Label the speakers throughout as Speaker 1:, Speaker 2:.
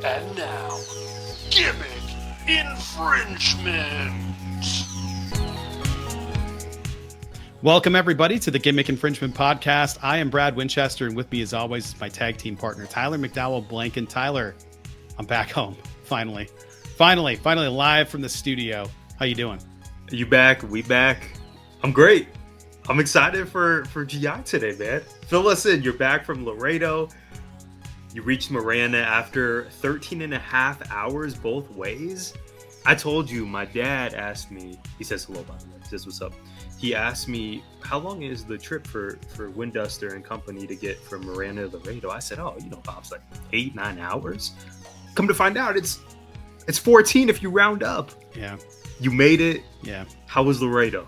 Speaker 1: And now, Gimmick Infringement.
Speaker 2: Welcome, everybody, to the Gimmick Infringement Podcast. I am Brad Winchester, and with me, as always, is my tag team partner, Tyler McDowell Blanken. Tyler, I'm back home, finally live from the studio. How you doing?
Speaker 3: You back? We back. I'm great. I'm excited for GI today, man. Fill us in. You're back from Laredo. You reached Miranda after 13 and a half hours both ways. I told you, my dad asked me, he says hello, by the way. He says, what's up? He asked me, how long is the trip for Winduster and company to get from Miranda to Laredo? I said, Bob's like 8-9 hours. Come to find out, it's 14 if you round up.
Speaker 2: Yeah.
Speaker 3: You made it.
Speaker 2: Yeah.
Speaker 3: How was Laredo?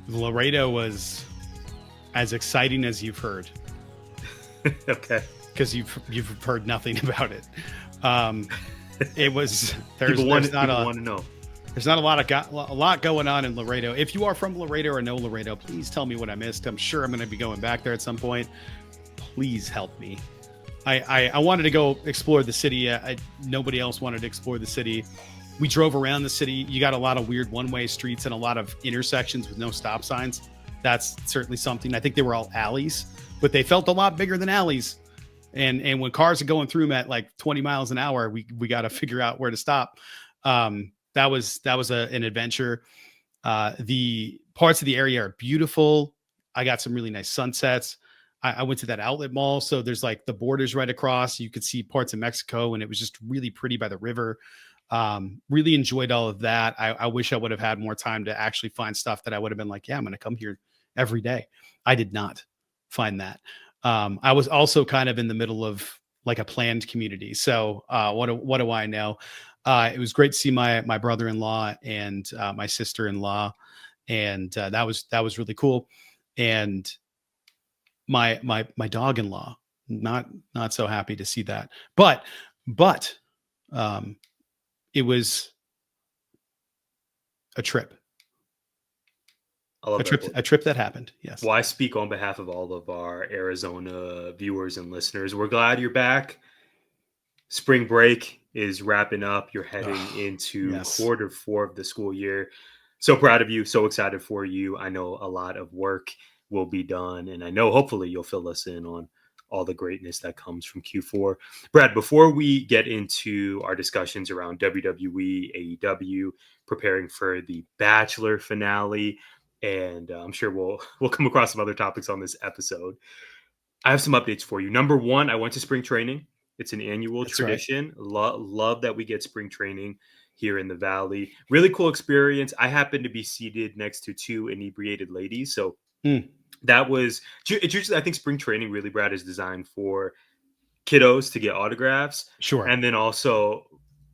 Speaker 2: Laredo was as exciting as you've heard.
Speaker 3: Okay.
Speaker 2: Because you've heard nothing about it. It was
Speaker 3: People want to know.
Speaker 2: There's not a lot going on in Laredo. If you are from Laredo or know Laredo, please tell me what I missed. I'm sure I'm going to be going back there at some point. Please help me. I wanted to go explore the city. Nobody else wanted to explore the city. We drove around the city. You got a lot of weird one-way streets and a lot of intersections with no stop signs. That's certainly something. I think they were all alleys, but they felt a lot bigger than alleys. And when cars are going through them at like 20 miles an hour, we got to figure out where to stop. That was an adventure. The parts of the area are beautiful. I got some really nice sunsets. I went to that outlet mall. So there's like the borders right across. You could see parts of Mexico, and it was just really pretty by the river. Really enjoyed all of that. I wish I would have had more time to actually find stuff that I would have been like, yeah, I'm going to come here every day. I did not find that. I was also kind of in the middle of like a planned community. So what do I know? It was great to see my brother-in-law and my sister-in-law, and that was really cool. And my dog-in-law, not so happy to see that, but it was a trip. A trip that happened. Yes.
Speaker 3: Well, I speak on behalf of all of our Arizona viewers and listeners. We're glad you're back. Spring break is wrapping up. You're heading into quarter 4 of the school year. So proud of you. So excited for you. I know a lot of work will be done, and I know hopefully you'll fill us in on all the greatness that comes from Q4. Brad, before we get into our discussions around WWE, AEW, preparing for the Bachelor finale, and I'm sure we'll come across some other topics on this episode, I have some updates for you. Number one, I went to spring training. It's an annual tradition. Right. Love that we get spring training here in the Valley. Really cool experience. I happened to be seated next to 2 inebriated ladies. So that was, it's usually, I think spring training really, Brad, is designed for kiddos to get autographs.
Speaker 2: Sure.
Speaker 3: And then also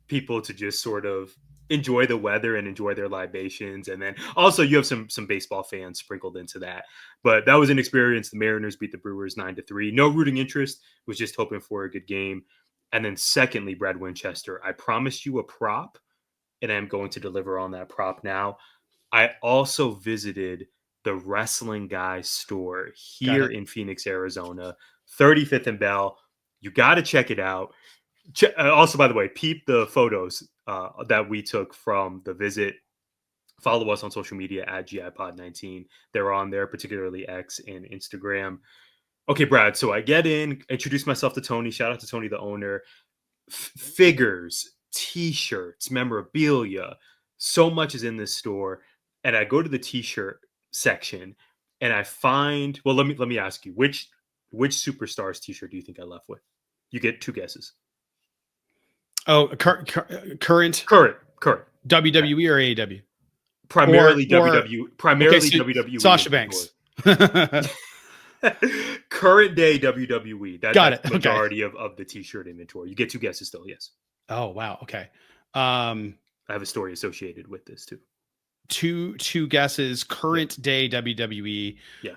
Speaker 3: people to just sort of enjoy the weather and enjoy their libations. And then also you have some baseball fans sprinkled into that. But that was an experience. The Mariners beat the Brewers 9-3. No rooting interest, was just hoping for a good game. And then secondly, Brad Winchester, I promised you a prop, and I'm going to deliver on that prop now. I also visited the Wrestling Guys store here in Phoenix, Arizona, 35th and Bell. You got to check it out. Also, by the way, peep the photos that we took from the visit. Follow us on social media at GIPod19. They're on there, particularly X and Instagram. Okay, Brad, so I get in, introduce myself to Tony. Shout out to Tony, the owner. Figures, T-shirts, memorabilia. So much is in this store. And I go to the T-shirt section, and I find, well, let me ask you, which Superstars T-shirt do you think I left with? You get 2 guesses.
Speaker 2: Oh, current WWE or AEW?
Speaker 3: Primarily WWE.
Speaker 2: Sasha Banks.
Speaker 3: Current day WWE. That's the majority of the T-shirt inventory. You get 2 guesses still, yes.
Speaker 2: Oh, wow. Okay.
Speaker 3: I have a story associated with this too.
Speaker 2: Two guesses. Current day WWE.
Speaker 3: Yeah.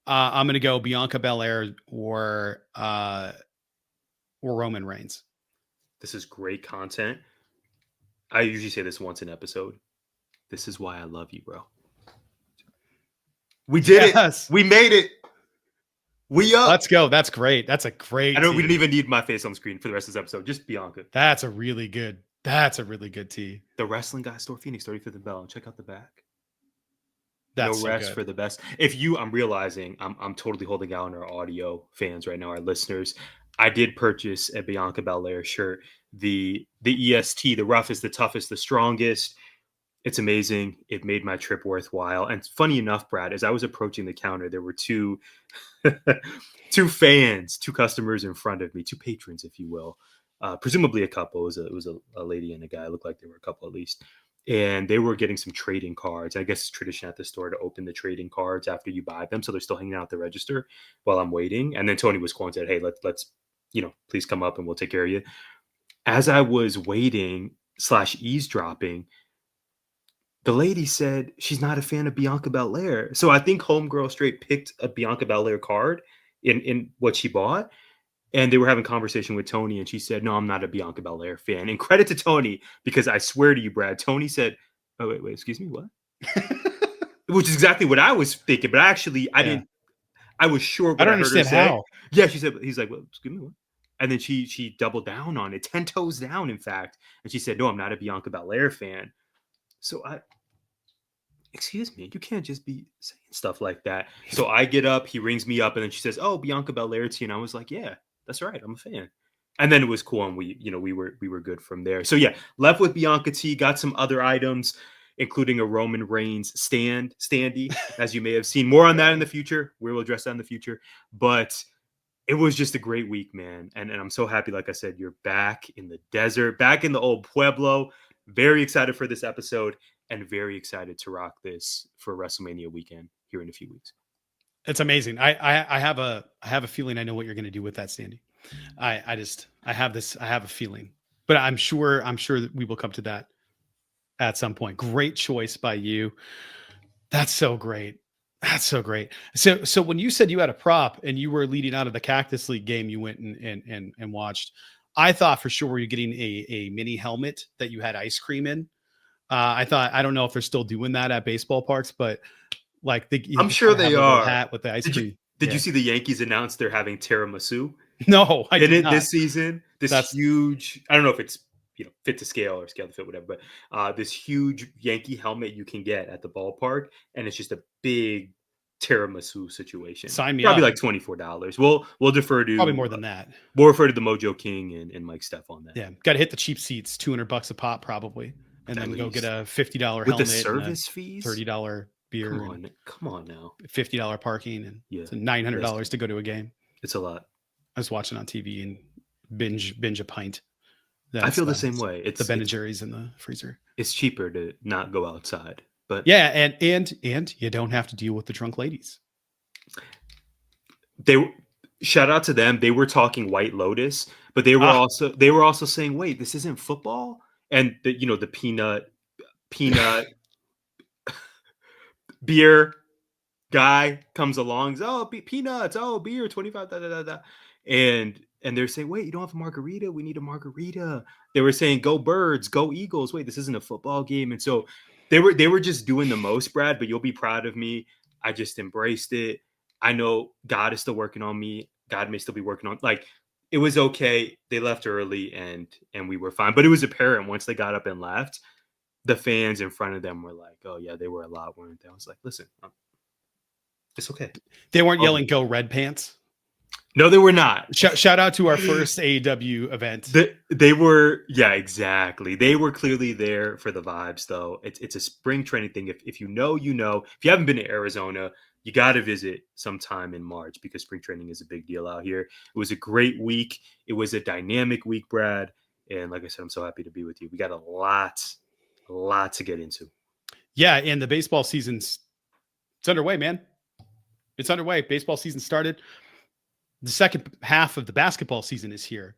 Speaker 2: I'm going to go Bianca Belair or Roman Reigns.
Speaker 3: This is great content. I usually say this once an episode. This is why I love you, bro. We did it. We made it. We up.
Speaker 2: Let's go. That's great. That's a great
Speaker 3: I know we
Speaker 2: tee.
Speaker 3: don't even need my face on screen for the rest of this episode. Just Bianca.
Speaker 2: That's a really good tee.
Speaker 3: The Wrestling Guy Store Phoenix, 35th and Bell. Check out the back.
Speaker 2: That's
Speaker 3: no
Speaker 2: so
Speaker 3: rest
Speaker 2: good.
Speaker 3: for the best. If you, I'm realizing I'm totally holding out on our audio fans right now, our listeners. I did purchase a Bianca Belair shirt, the EST, the roughest, the toughest, the strongest. It's amazing. It made my trip worthwhile. And funny enough, Brad, as I was approaching the counter, there were two fans, two customers in front of me, two patrons, if you will. Presumably a couple. It was a lady and a guy. It looked like they were a couple at least. And they were getting some trading cards. I guess it's tradition at the store to open the trading cards after you buy them. So they're still hanging out at the register while I'm waiting. And then Tony was calling and said, hey, let's, please come up and we'll take care of you. As I was waiting / eavesdropping, the lady said she's not a fan of Bianca Belair. So I think Homegirl straight picked a Bianca Belair card in what she bought. And they were having a conversation with Tony, and she said, no, I'm not a Bianca Belair fan. And credit to Tony, because I swear to you, Brad, Tony said, oh, wait, excuse me, what? Which is exactly what I was thinking. But actually, I was sure what
Speaker 2: I don't
Speaker 3: heard
Speaker 2: understand
Speaker 3: her say.
Speaker 2: how.
Speaker 3: Yeah, she said, he's like, well, excuse me, what? And then she doubled down on it, 10 toes down, in fact. And she said, no, I'm not a Bianca Belair fan. So excuse me, you can't just be saying stuff like that. So I get up, he rings me up, and then she says, oh, Bianca Belair to you. And I was like, yeah, that's right, I'm a fan. And then it was cool, and we were good from there. So yeah, left with Bianca T, got some other items, including a Roman Reigns standee, as you may have seen. More on that in the future. We will address that in the future. But it was just a great week, man. And I'm so happy, like I said, you're back in the desert, back in the old Pueblo. Very excited for this episode and very excited to rock this for WrestleMania weekend here in a few weeks.
Speaker 2: It's amazing. I have a feeling I know what you're going to do with that standee. I have a feeling, but I'm sure that we will come to that at some point. Great choice by you. That's so great. So when you said you had a prop and you were leading out of the Cactus League game, you went and watched. I thought for sure you're getting a mini helmet that you had ice cream in. I don't know if they're still doing that at baseball parks, but like
Speaker 3: I'm sure they are.
Speaker 2: Hat with the ice cream.
Speaker 3: Did you see the Yankees announce they're having tiramisu?
Speaker 2: No, I did not.
Speaker 3: This season. That's huge. I don't know if it's fit to scale or scale to fit, whatever. But this huge Yankee helmet you can get at the ballpark, and it's just a big tiramisu situation.
Speaker 2: Sign me
Speaker 3: Probably
Speaker 2: up.
Speaker 3: Like $24. We'll defer to
Speaker 2: probably more than that.
Speaker 3: We'll refer to the Mojo King and Mike Steph on that.
Speaker 2: Yeah, got to hit the cheap seats, $200 a pop probably, and then go get a $50 helmet
Speaker 3: with the service fees,
Speaker 2: $30 beer.
Speaker 3: Come on now,
Speaker 2: $50 parking, and it's $900 to go to a game.
Speaker 3: It's a lot.
Speaker 2: I was watching on TV and binge a pint.
Speaker 3: I feel the same way. It's
Speaker 2: the Ben and Jerry's in the freezer.
Speaker 3: It's cheaper to not go outside, but
Speaker 2: yeah, and you don't have to deal with the drunk ladies.
Speaker 3: Shout out to them. They were talking White Lotus, but they were also saying, wait, this isn't football. And the peanut beer guy comes along. Peanuts. Beer, 25. Da, da, da, da. And they're saying, wait, you don't have a margarita? We need a margarita. They were saying, go Birds, go Eagles. Wait, this isn't a football game. And so they were just doing the most, Brad, but you'll be proud of me. I just embraced it. I know God is still working on me. God may still be working on, it was okay. They left early and we were fine. But it was apparent once they got up and left, the fans in front of them were like, oh yeah, they were a lot, weren't they? I was like, listen, it's okay.
Speaker 2: They weren't yelling, go Red Pants.
Speaker 3: No, they were not.
Speaker 2: Shout out to our first AEW event.
Speaker 3: They were, yeah, exactly. They were clearly there for the vibes, though. It's a spring training thing. If you know, you know. If you haven't been to Arizona, you got to visit sometime in March because spring training is a big deal out here. It was a great week. It was a dynamic week, Brad. And like I said, I'm so happy to be with you. We got a lot to get into.
Speaker 2: Yeah, and the baseball season's it's underway, man. It's underway. Baseball season started. The second half of the basketball season is here.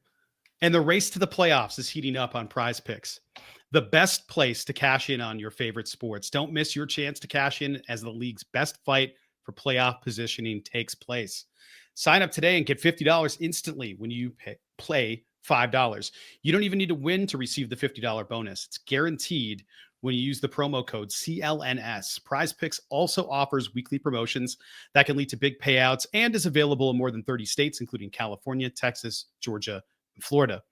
Speaker 2: And the race to the playoffs is heating up on Prize Picks, the best place to cash in on your favorite sports. Don't miss your chance to cash in as the league's best fight for playoff positioning takes place. Sign up today and get $50 instantly when you play $5. You don't even need to win to receive the $50 bonus. It's guaranteed when you use the promo code CLNS. Prize Picks also offers weekly promotions that can lead to big payouts and is available in more than 30 states, including California, Texas, Georgia, and Florida.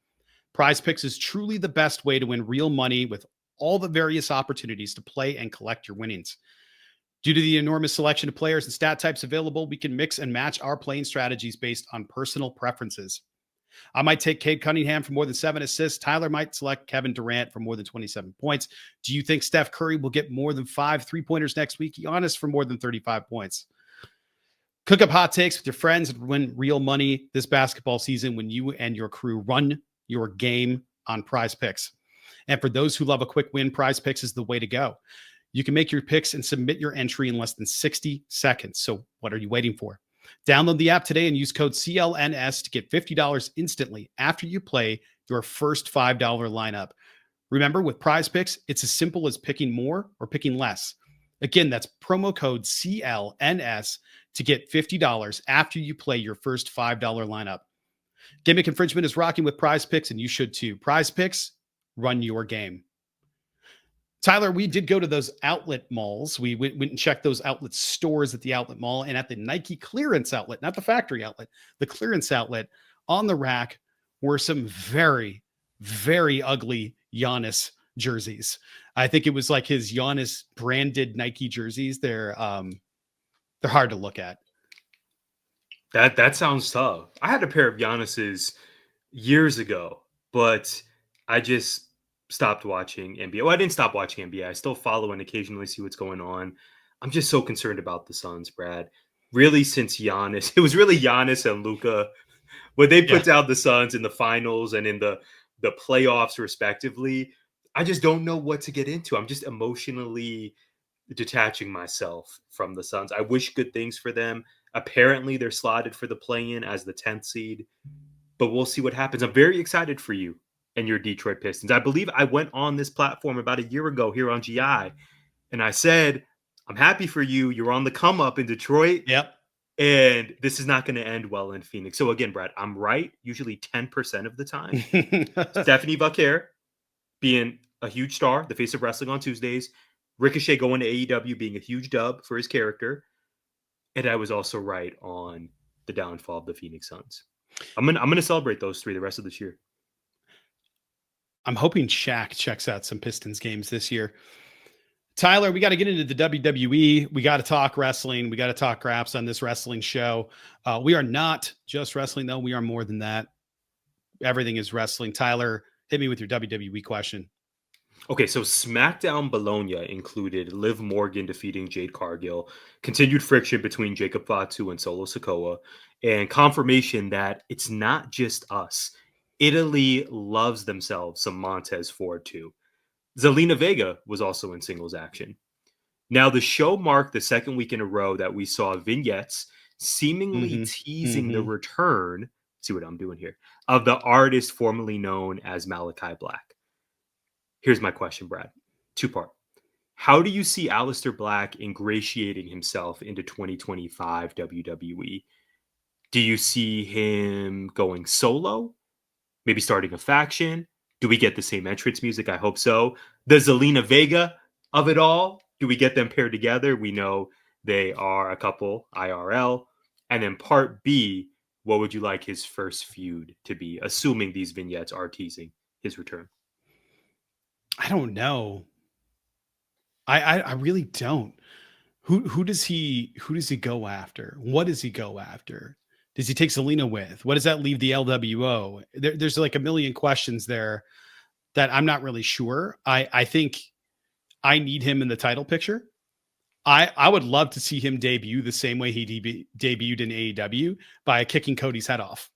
Speaker 2: Prize Picks is truly the best way to win real money with all the various opportunities to play and collect your winnings. Due to the enormous selection of players and stat types available, we can mix and match our playing strategies based on personal preferences. I might take Cade Cunningham for more than 7 assists. Tyler might select Kevin Durant for more than 27 points. Do you think Steph Curry will get more than 5 3-pointers next week? Giannis for more than 35 points. Cook up hot takes with your friends and win real money this basketball season when you and your crew run your game on Prize Picks. And for those who love a quick win, Prize Picks is the way to go. You can make your picks and submit your entry in less than 60 seconds. So what are you waiting for? Download the app today and use code CLNS to get $50 instantly after you play your first $5 lineup. Remember, with Prize Picks, it's as simple as picking more or picking less. Again, that's promo code CLNS to get $50 after you play your first $5 lineup. Gimmick Infringement is rocking with Prize Picks, and you should too. Prize Picks, run your game. Tyler, we did go to those outlet malls. We went and checked those outlet stores at the outlet mall and at the Nike clearance outlet, not the factory outlet, the clearance outlet. On the rack were some very, very ugly Giannis jerseys. I think it was like his Giannis branded Nike jerseys. They're hard to look at.
Speaker 3: That sounds tough. I had a pair of Giannis's years ago, but I just stopped watching NBA. Well, I didn't stop watching NBA. I still follow and occasionally see what's going on. I'm just so concerned about the Suns, Brad. Really, since Giannis, it was really Giannis and Luka when they put down the Suns in the finals and in the playoffs, respectively. I just don't know what to get into. I'm just emotionally detaching myself from the Suns. I wish good things for them. Apparently, they're slotted for the play-in as the 10th seed, but we'll see what happens. I'm very excited for you and your Detroit Pistons. I believe I went on this platform about a year ago here on GI, and I said, I'm happy for you. You're on the come up in Detroit.
Speaker 2: Yep.
Speaker 3: And this is not going to end well in Phoenix. So again, Brad, I'm right usually 10% of the time. Stephanie Vaquer being a huge star, the face of wrestling on Tuesdays. Ricochet going to AEW being a huge dub for his character. And I was also right on the downfall of the Phoenix Suns. I'm gonna celebrate those three the rest of this year.
Speaker 2: I'm hoping Shaq checks out some Pistons games this year. Tyler, we got to get into the WWE. We got to talk wrestling. We got to talk craps on this wrestling show. We are not just wrestling, though. We are more than that. Everything is wrestling. Tyler, hit me with your WWE question.
Speaker 3: Okay, so SmackDown Bologna included Liv Morgan defeating Jade Cargill, continued friction between Jacob Fatu and Solo Sikoa, and confirmation that it's not just us. Italy loves themselves some Montez Ford too. Zelina Vega was also in singles action. Now, the show marked the second week in a row that we saw vignettes seemingly teasing the return, see what I'm doing here, of the artist formerly known as Malachi Black. Here's my question, Brad. Two-part. How do you see Aleister Black ingratiating himself into 2025 WWE? Do you see him going solo? Maybe starting a faction? Do we get the same entrance music? I hope so. The Zelina Vega of it all? Do we get them paired together? We know they are a couple IRL. And then part B, what would you like his first feud to be, assuming these vignettes are teasing his return?
Speaker 2: I don't know. I really don't. Who does he go after? What does he go after? Does he take Zelina with? What does that leave the LWO? There's like a million questions there that I'm not really sure. I think I need him in the title picture. I would love to see him debut the same way he debuted in AEW by kicking Cody's head off.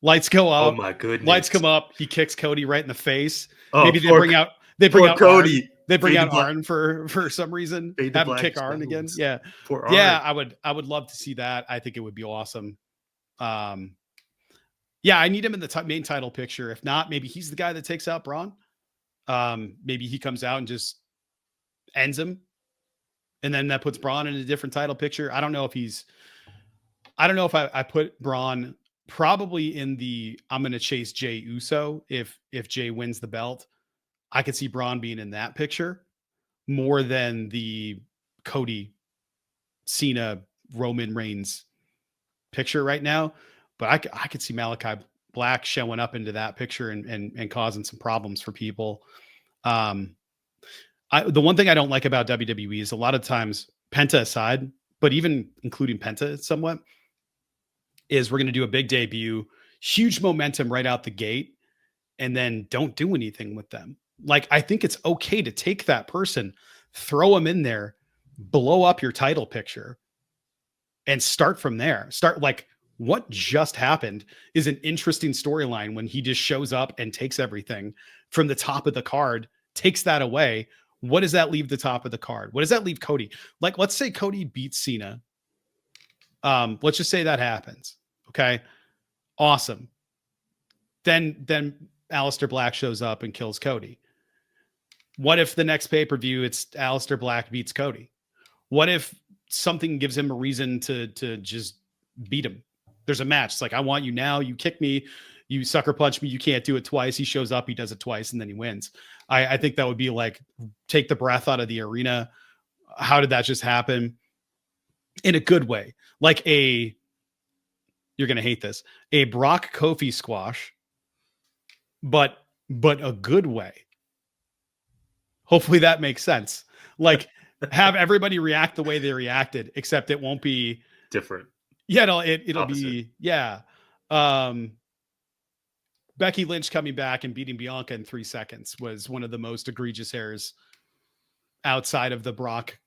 Speaker 2: Lights go up.
Speaker 3: Oh my goodness.
Speaker 2: Lights come up. He kicks Cody right in the face.
Speaker 3: Oh,
Speaker 2: Maybe they bring out
Speaker 3: Cody.
Speaker 2: Arn. They bring out Arn for some reason. Have him kick Arn again. Yeah. Yeah, I would love to see that. I think it would be awesome. Yeah, I need him in the main title picture. If not, maybe he's the guy that takes out Braun. Maybe he comes out and just ends him. And then that puts Braun in a different title picture. I don't know if I put Braun probably in the I'm going to chase Jey Uso if Jey wins the belt. I could see Braun being in that picture more than the Cody, Cena, Roman Reigns picture right now. But I could see Malachi Black showing up into that picture and causing some problems for people. Um, the one thing I don't like about WWE is a lot of times, Penta aside, but even including Penta somewhat, is we're going to do a big debut, huge momentum right out the gate, and then don't do anything with them. Like, I think it's okay to take that person, throw them in there, blow up your title picture, and start from there. Start like what just happened is an interesting storyline when he just shows up and takes everything from the top of the card, takes that away. What does that leave the top of the card? What does that leave Cody? Like, let's say Cody beats Cena. Let's just say that happens. Okay. Awesome. Then Aleister Black shows up and kills Cody. What if the next pay-per-view it's Aleister Black beats Cody? What if something gives him a reason to just beat him? There's a match. It's like, I want you now. You kick me. You sucker punch me. You can't do it twice. He shows up. He does it twice, and then he wins. I think that would be like, take the breath out of the arena. How did that just happen? In a good way. Like you're going to hate this, a Brock Kofi squash, but a good way. Hopefully that makes sense. Like, have everybody react the way they reacted, except it won't be
Speaker 3: different.
Speaker 2: Yeah, no, it'll
Speaker 3: Opposite.
Speaker 2: be, yeah. Becky Lynch coming back and beating Bianca in 3 seconds was one of the most egregious errors outside of the Brock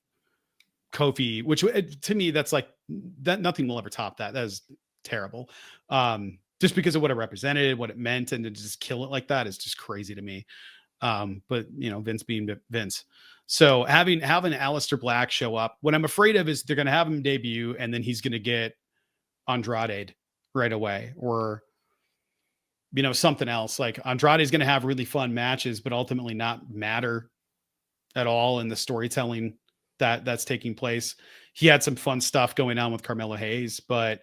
Speaker 2: Kofi, which to me, that's like, that nothing will ever top that. That is terrible. Just because of what it represented, what it meant, and to just kill it like that is just crazy to me. But Vince being Vince. So having Aleister Black show up, what I'm afraid of is they're going to have him debut and then he's going to get Andrade right away, or something else. Like, Andrade is going to have really fun matches, but ultimately not matter at all in the storytelling that's taking place. He had some fun stuff going on with Carmelo Hayes, but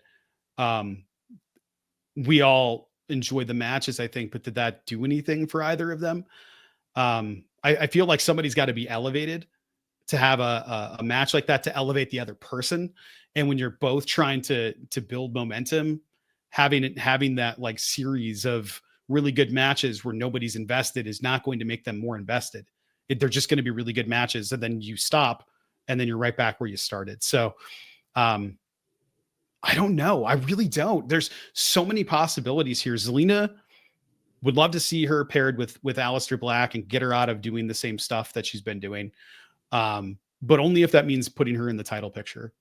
Speaker 2: we all enjoyed the matches, I think. But did that do anything for either of them? I feel like somebody's got to be elevated to have a match like that, to elevate the other person. And when you're both trying to build momentum, having that like series of really good matches where nobody's invested is not going to make them more invested. They're just going to be really good matches. And then you stop and then you're right back where you started. So, I don't know. I really don't. There's so many possibilities here. Zelina, would love to see her paired with Aleister Black and get her out of doing the same stuff that she's been doing. But only if that means putting her in the title picture,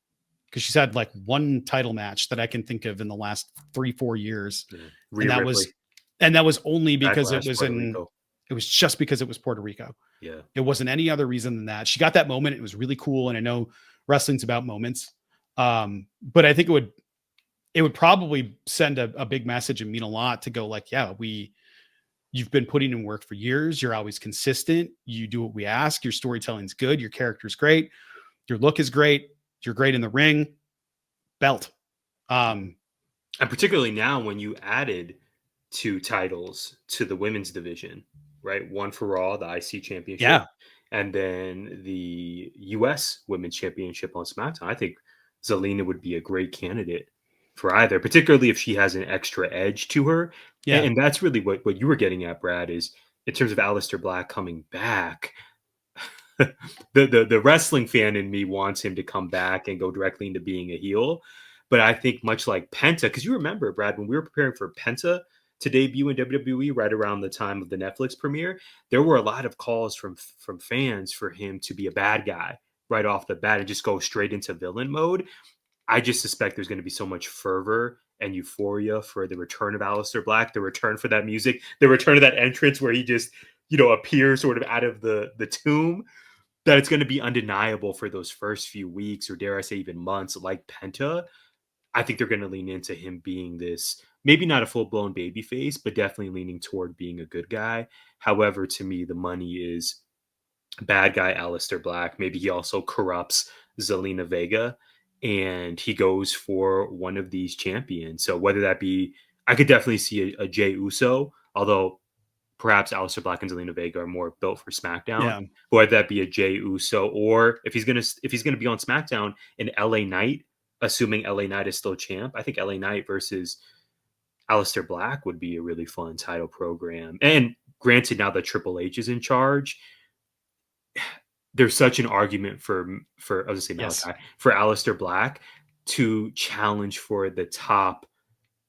Speaker 2: because she's had like one title match that I can think of in the last 3-4 years.
Speaker 3: Yeah.
Speaker 2: And that was only because
Speaker 3: Backlash,
Speaker 2: it was just because it was Puerto Rico.
Speaker 3: Yeah.
Speaker 2: It wasn't any other reason than that. She got that moment. It was really cool. And I know wrestling's about moments. But I think it would probably send a big message and mean a lot to go like, yeah, you've been putting in work for years. You're always consistent. You do what we ask. Your storytelling's good. Your character's great. Your look is great. You're great in the ring. Belt.
Speaker 3: And particularly now when you added 2 titles to the women's division, right? One for Raw, the IC championship.
Speaker 2: Yeah.
Speaker 3: And then the US Women's Championship on SmackDown. I think Zelina would be a great candidate for either, particularly if she has an extra edge to her.
Speaker 2: Yeah.
Speaker 3: And that's really what you were getting at, Brad, is in terms of Aleister Black coming back. the wrestling fan in me wants him to come back and go directly into being a heel. But I think much like Penta, because you remember, Brad, when we were preparing for Penta to debut in WWE right around the time of the Netflix premiere, there were a lot of calls from fans for him to be a bad guy right off the bat and just go straight into villain mode. I just suspect there's going to be so much fervor and euphoria for the return of Aleister Black, the return for that music, the return of that entrance where he just, appears sort of out of the tomb, that it's going to be undeniable for those first few weeks, or dare I say even months, like Penta. I think they're going to lean into him being this, maybe not a full-blown babyface, but definitely leaning toward being a good guy. However, to me, the money is bad guy Aleister Black. Maybe he also corrupts Zelina Vega, and he goes for one of these champions. So whether that be, I could definitely see a Jey Uso, although perhaps Aleister Black and Zelina Vega are more built for SmackDown.
Speaker 2: Yeah.
Speaker 3: Whether that be a Jey Uso, or if he's gonna be on SmackDown, in LA Knight, assuming LA Knight is still champ, I think LA Knight versus Aleister Black would be a really fun title program. And granted, now that Triple H is in charge, there's such an argument for I was gonna say Malachi, for Aleister Black to challenge for the top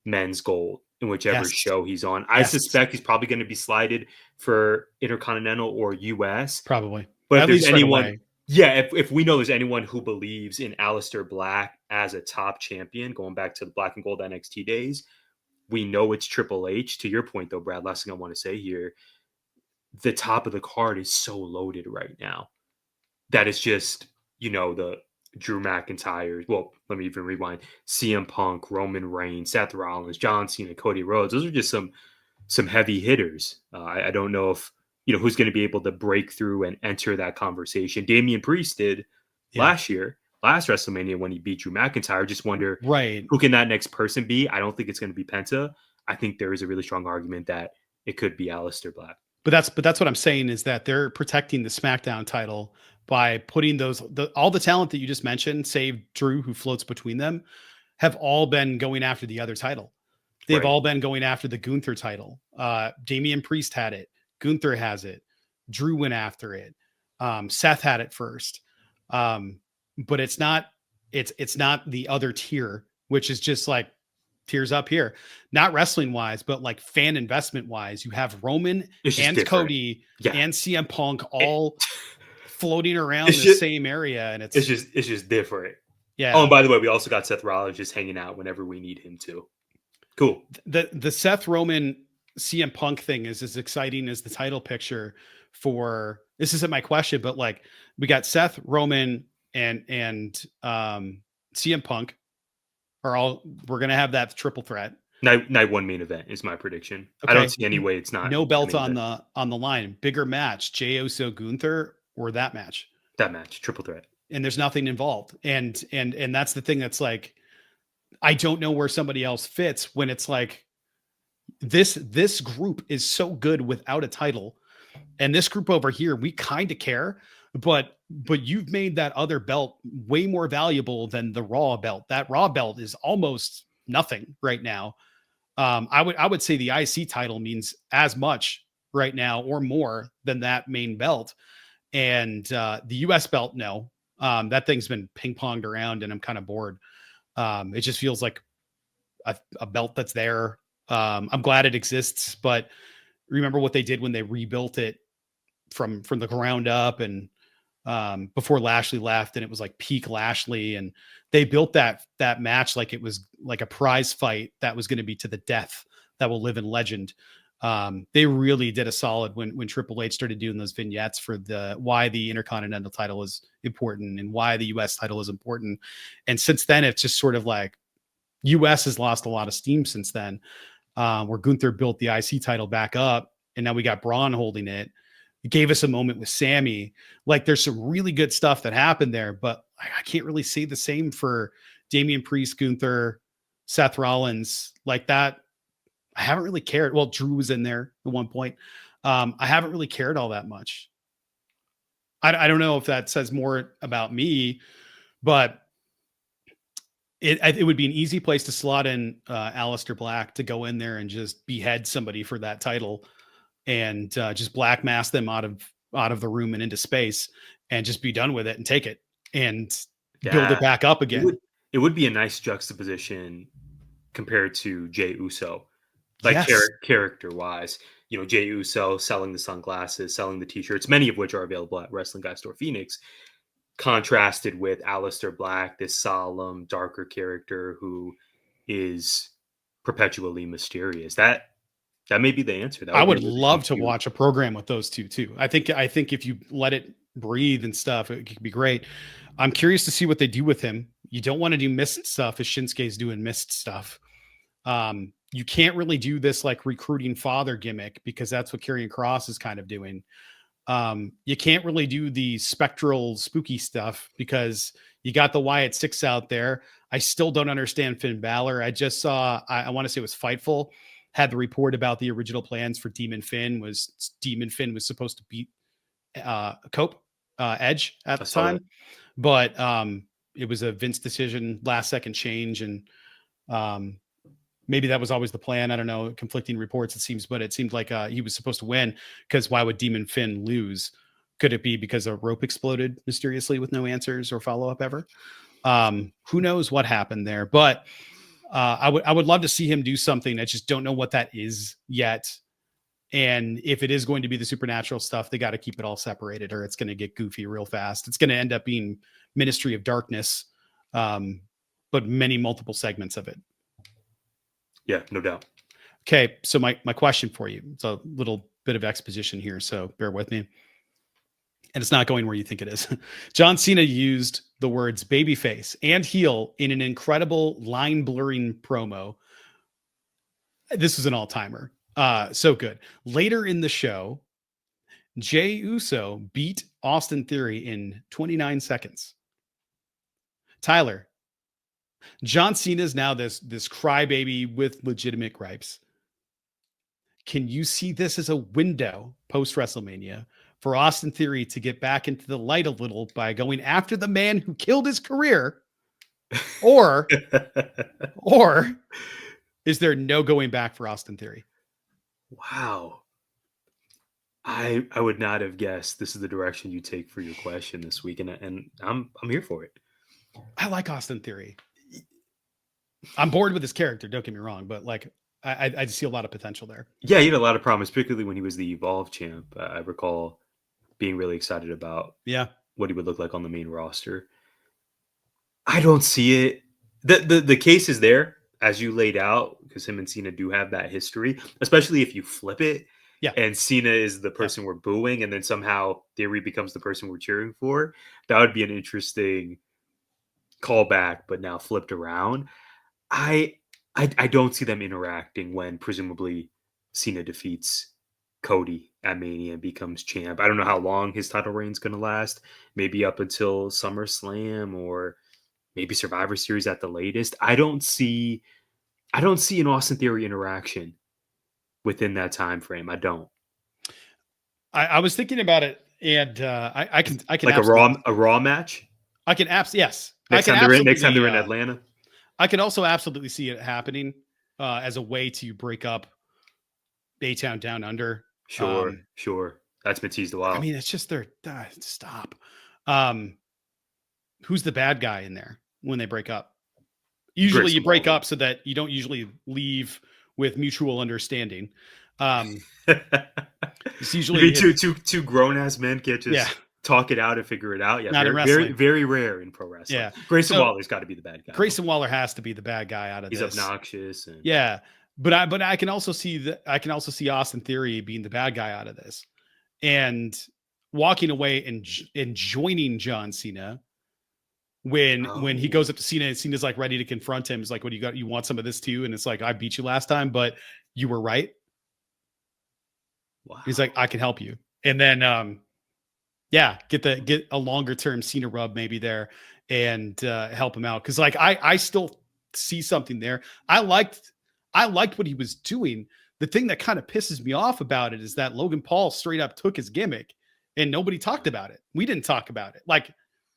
Speaker 3: men's gold in whichever show he's on. I suspect he's probably going to be slided for Intercontinental or US.
Speaker 2: Probably.
Speaker 3: But
Speaker 2: At
Speaker 3: if there's
Speaker 2: least
Speaker 3: anyone,
Speaker 2: right
Speaker 3: if we know there's anyone who believes in Aleister Black as a top champion, going back to the Black and Gold NXT days, we know it's Triple H. To your point, though, Brad, last thing I want to say here, the top of the card is so loaded right now that it's just, the Drew McIntyre. Well, let me even rewind. CM Punk, Roman Reigns, Seth Rollins, John Cena, Cody Rhodes. Those are just some heavy hitters. I don't know if who's going to be able to break through and enter that conversation. Damian Priest did last WrestleMania when he beat Drew McIntyre. Just wonder who can that next person be. I don't think it's going to be Penta. I think there is a really strong argument that it could be Aleister Black.
Speaker 2: But that's what I'm saying, is that they're protecting the SmackDown title by putting all the talent that you just mentioned, save Drew, who floats between them, have all been going after the other title. They've all been going after the Gunther title. Damian Priest had it. Gunther has it. Drew went after it. Seth had it first. But it's not the other tier, which is just like tiers up here, not wrestling wise, but like fan investment wise. You have Roman and different. Cody and CM Punk all floating around the same area, and it's
Speaker 3: just different.
Speaker 2: Yeah.
Speaker 3: Oh, and by the way, we also got Seth Rollins just hanging out whenever we need him to. Cool.
Speaker 2: The Seth Roman CM Punk thing is as exciting as the title picture for this. Isn't my question, but like we got Seth, Roman, and CM Punk we're gonna have that triple threat.
Speaker 3: Night one main event is my prediction. Okay. I don't see any way it's not.
Speaker 2: No belt on the line. Bigger match, Jey Uso Gunther, or that match.
Speaker 3: That match, triple threat.
Speaker 2: And there's nothing involved. And that's the thing that's like, I don't know where somebody else fits when it's like this group is so good without a title. And this group over here, we kind of care, but you've made that other belt way more valuable than the Raw belt. That Raw belt is almost nothing right now. I would say the IC title means as much right now or more than that main belt. And the US belt, no. That thing's been ping-ponged around and I'm kind of bored. It just feels like a belt that's there. I'm glad it exists, but remember what they did when they rebuilt it from the ground up, and before Lashley left, and it was like peak Lashley, and they built that match like it was like a prize fight that was going to be to the death, that will live in legend. They really did a solid when Triple H started doing those vignettes for why the Intercontinental title is important and why the US title is important. And since then, it's just sort of like US has lost a lot of steam since then, where Gunther built the IC title back up, and now we got Braun holding it. It gave us a moment with Sammy. Like there's some really good stuff that happened there, but I can't really say the same for Damian Priest, Gunther, Seth Rollins like that. I haven't really cared. Well, Drew was in there at one point. I haven't really cared all that much. I don't know if that says more about me, but it would be an easy place to slot in Aleister Black to go in there and just behead somebody for that title, and just black mask them out of the room and into space, and just be done with it and take it and build it back up again.
Speaker 3: It would be a nice juxtaposition compared to Jey Uso. Like character wise, Jey Uso selling the sunglasses, selling the t-shirts, many of which are available at Wrestling Guy Store Phoenix, contrasted with Aleister Black, this solemn, darker character who is perpetually mysterious. That may be the answer. I
Speaker 2: would love to watch a program with those two too. I think if you let it breathe and stuff, it could be great. I'm curious to see what they do with him. You don't want to do mist stuff as Shinsuke's doing mist stuff. You can't really do this like recruiting father gimmick, because that's what Karrion Kross is kind of doing. You can't really do the spectral spooky stuff because you got the Wyatt Six out there. I still don't understand Finn Balor. I just saw, I want to say it was Fightful. had the report about the original plans for Demon Finn was supposed to beat Cope Edge at
Speaker 3: I
Speaker 2: the
Speaker 3: saw that.
Speaker 2: time, but it was a Vince decision, last second change, and maybe that was always the plan. I don't know, conflicting reports it seems, but it seemed like he was supposed to win, because why would Demon Finn lose? Could it be because a rope exploded mysteriously with no answers or follow up ever? Who knows what happened there, but I would love to see him do something. I just don't know what that is yet. And if it is going to be the supernatural stuff, they got to keep it all separated, or it's going to get goofy real fast. It's going to end up being Ministry of Darkness, but multiple segments of it.
Speaker 3: Yeah, no doubt.
Speaker 2: Okay, so my question for you, it's a little bit of exposition here, so bear with me. And it's not going where you think it is. John Cena used the words babyface and heel in an incredible line blurring promo. This is an all-timer. So good. Later in the show, Jey Uso beat Austin Theory in 29 seconds. Tyler, John Cena is now this crybaby with legitimate gripes. Can you see this as a window post WrestleMania for Austin Theory to get back into the light a little by going after the man who killed his career? Or is there no going back for Austin Theory?
Speaker 3: Wow. I would not have guessed this is the direction you take for your question this week, and I'm here for it.
Speaker 2: I like Austin Theory. I'm bored with his character, don't get me wrong, but like I see a lot of potential there.
Speaker 3: Yeah, he had a lot of promise, particularly when he was the Evolve champ. I recall being really excited about what he would look like on the main roster. I don't see it. The case is there, as you laid out, because him and Cena do have that history, especially if you flip it.
Speaker 2: Yeah.
Speaker 3: And Cena is the person we're booing, and then somehow Theory becomes the person we're cheering for. That would be an interesting callback, but now flipped around. I don't see them interacting when presumably Cena defeats Cody at Mania and becomes champ. I don't know how long his title reign's going to last. Maybe up until SummerSlam or maybe Survivor Series at the latest. I don't see an Austin Theory interaction within that time frame. I don't.
Speaker 2: I was thinking about it, and I can
Speaker 3: like a Raw match.
Speaker 2: I can yes.
Speaker 3: Next time they're in Atlanta.
Speaker 2: I can also absolutely see it happening as a way to break up A-Town Down Under.
Speaker 3: Sure. That's been teased a while.
Speaker 2: I mean, it's just stop. Who's the bad guy in there when they break up? Usually you break up so that you don't usually leave with mutual understanding. It's usually
Speaker 3: two grown-ass men can't just talk it out and figure it out. Yeah,
Speaker 2: not
Speaker 3: very, very rare in pro wrestling.
Speaker 2: Yeah,
Speaker 3: Grayson Waller's got to be the bad guy.
Speaker 2: Grayson Waller has to be the bad guy out of this.
Speaker 3: He's obnoxious.
Speaker 2: But I can also see Austin Theory being the bad guy out of this, and walking away and joining John Cena when he goes up to Cena and Cena's like ready to confront him. He's like, "What do you got? You want some of this too?" And it's like, "I beat you last time, but you were right."
Speaker 3: Wow.
Speaker 2: He's like, "I can help you," and then get a longer term Cena rub maybe there and help him out, because like I still see something there. I liked what he was doing. The thing that kind of pisses me off about it is that Logan Paul straight up took his gimmick and nobody talked about it. We didn't talk about it. Like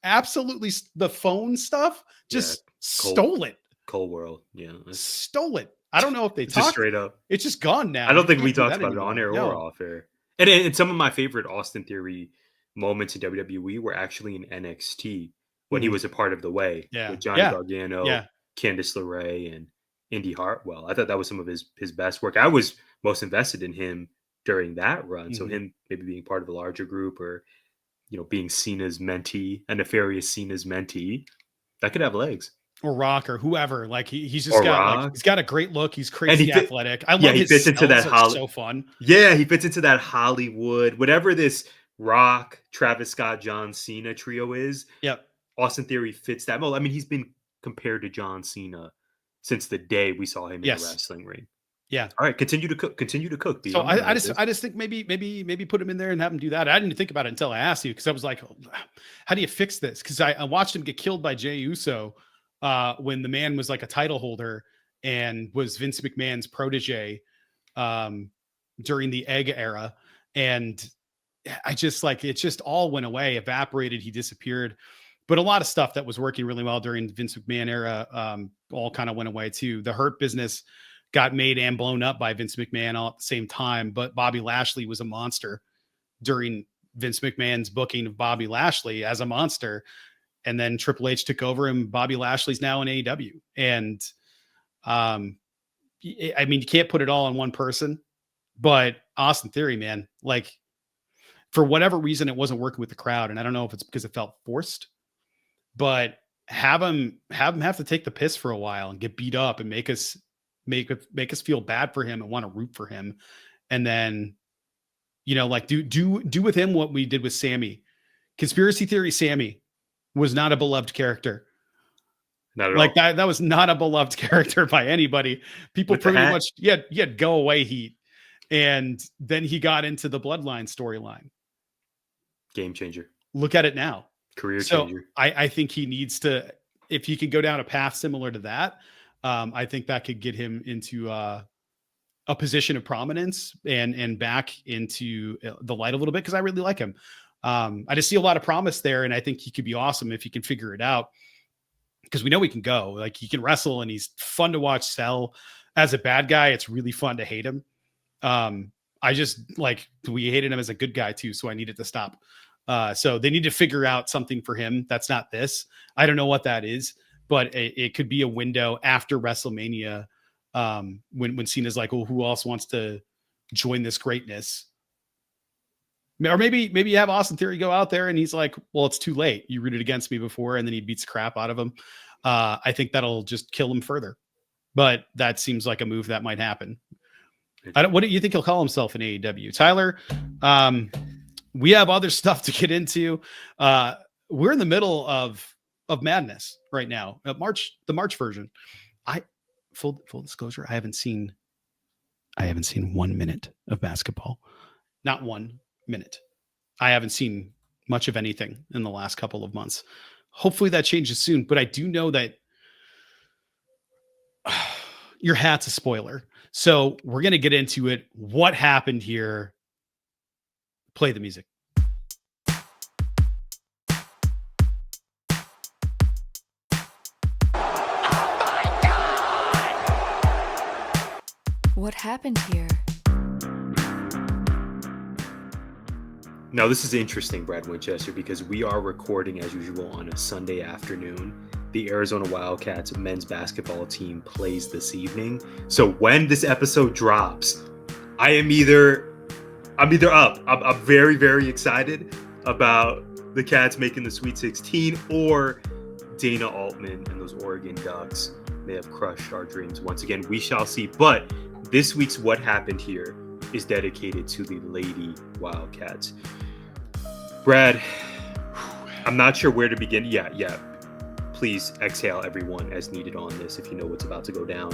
Speaker 2: absolutely the phone stuff just stole it.
Speaker 3: Cole World. Yeah.
Speaker 2: Stole it. I don't know if they talked.
Speaker 3: Just straight up.
Speaker 2: It's just gone now.
Speaker 3: I don't think we talked about it on air or off air. And some of my favorite Austin Theory moments in WWE were actually in NXT when he was a part of The Way with Johnny Gargano, Candice LeRae, and Indy Hartwell. I thought that was some of his best work. I was most invested in him during that run. So him maybe being part of a larger group, or being Cena's mentee, a nefarious Cena's mentee, that could have legs.
Speaker 2: Or Rock or whoever. Like he's just he's got a great look. He's crazy athletic. I love his
Speaker 3: fits into that
Speaker 2: so fun.
Speaker 3: Yeah, he fits into that Hollywood, whatever this Rock, Travis Scott, John Cena trio is.
Speaker 2: Yep.
Speaker 3: Austin Theory fits that mold. I mean, he's been compared to John Cena since the day we saw him in the wrestling ring. Yeah. All right, continue to cook.
Speaker 2: So I just think maybe put him in there and have him do that. I didn't think about it until I asked you, because I was like, how do you fix this? Because I watched him get killed by Jey Uso when the man was like a title holder and was Vince McMahon's protege. during the egg era. And I just like, it just all went away, evaporated. He disappeared. But a lot of stuff that was working really well during the Vince McMahon era all kind of went away too. The Hurt Business got made and blown up by Vince McMahon all at the same time. But Bobby Lashley was a monster during Vince McMahon's booking of Bobby Lashley as a monster. And then Triple H took over and Bobby Lashley's now in AEW. And I mean, you can't put it all on one person, but Austin Theory, man, like for whatever reason, it wasn't working with the crowd. And I don't know if it's because it felt forced, but have him have to take the piss for a while and get beat up and make us feel bad for him and want to root for him. And then, you know, like do with him what we did with Sammy. Conspiracy Theory Sammy was not a beloved character.
Speaker 3: Not at
Speaker 2: like
Speaker 3: all.
Speaker 2: that was not a beloved character by anybody. People
Speaker 3: With the
Speaker 2: pretty
Speaker 3: hat.
Speaker 2: much, you had go away heat. And then he got into the Bloodline storyline.
Speaker 3: Game changer.
Speaker 2: Look at it now.
Speaker 3: Career
Speaker 2: So
Speaker 3: changer.
Speaker 2: I think he needs to, if he can go down a path similar to that, I think that could get him into a position of prominence and back into the light a little bit, because I really like him. I just see a lot of promise there, and I think he could be awesome if he can figure it out, because we know he can go. Like, he can wrestle, and he's fun to watch sell. As a bad guy, it's really fun to hate him. I just like, we hated him as a good guy too, so I needed to stop. So they need to figure out something for him that's not this. I don't know what that is, but it could be a window after WrestleMania, when Cena's like, well, who else wants to join this greatness? Or maybe you have Austin Theory go out there and he's like, well, it's too late. You rooted against me before, and then he beats the crap out of him. I think that'll just kill him further. But that seems like a move that might happen. What do you think he'll call himself in AEW? Tyler, we have other stuff to get into. We're in the middle of madness right now. The March version. Full disclosure, I haven't seen 1 minute of basketball. Not 1 minute. I haven't seen much of anything in the last couple of months. Hopefully that changes soon, but I do know that your hat's a spoiler. So we're going to get into it. What happened here? Play the music.
Speaker 4: What happened here?
Speaker 3: Now, this is interesting, Brad Winchester, because we are recording as usual on a Sunday afternoon. The Arizona Wildcats men's basketball team plays this evening. So when this episode drops, I'm either up. I'm very, very excited about the Cats making the Sweet 16, or Dana Altman and those Oregon Ducks may have crushed our dreams once again. We shall see. But this week's What Happened Here is dedicated to the Lady Wildcats. Brad, I'm not sure where to begin. Yeah. Please exhale, everyone, as needed on this if you know what's about to go down.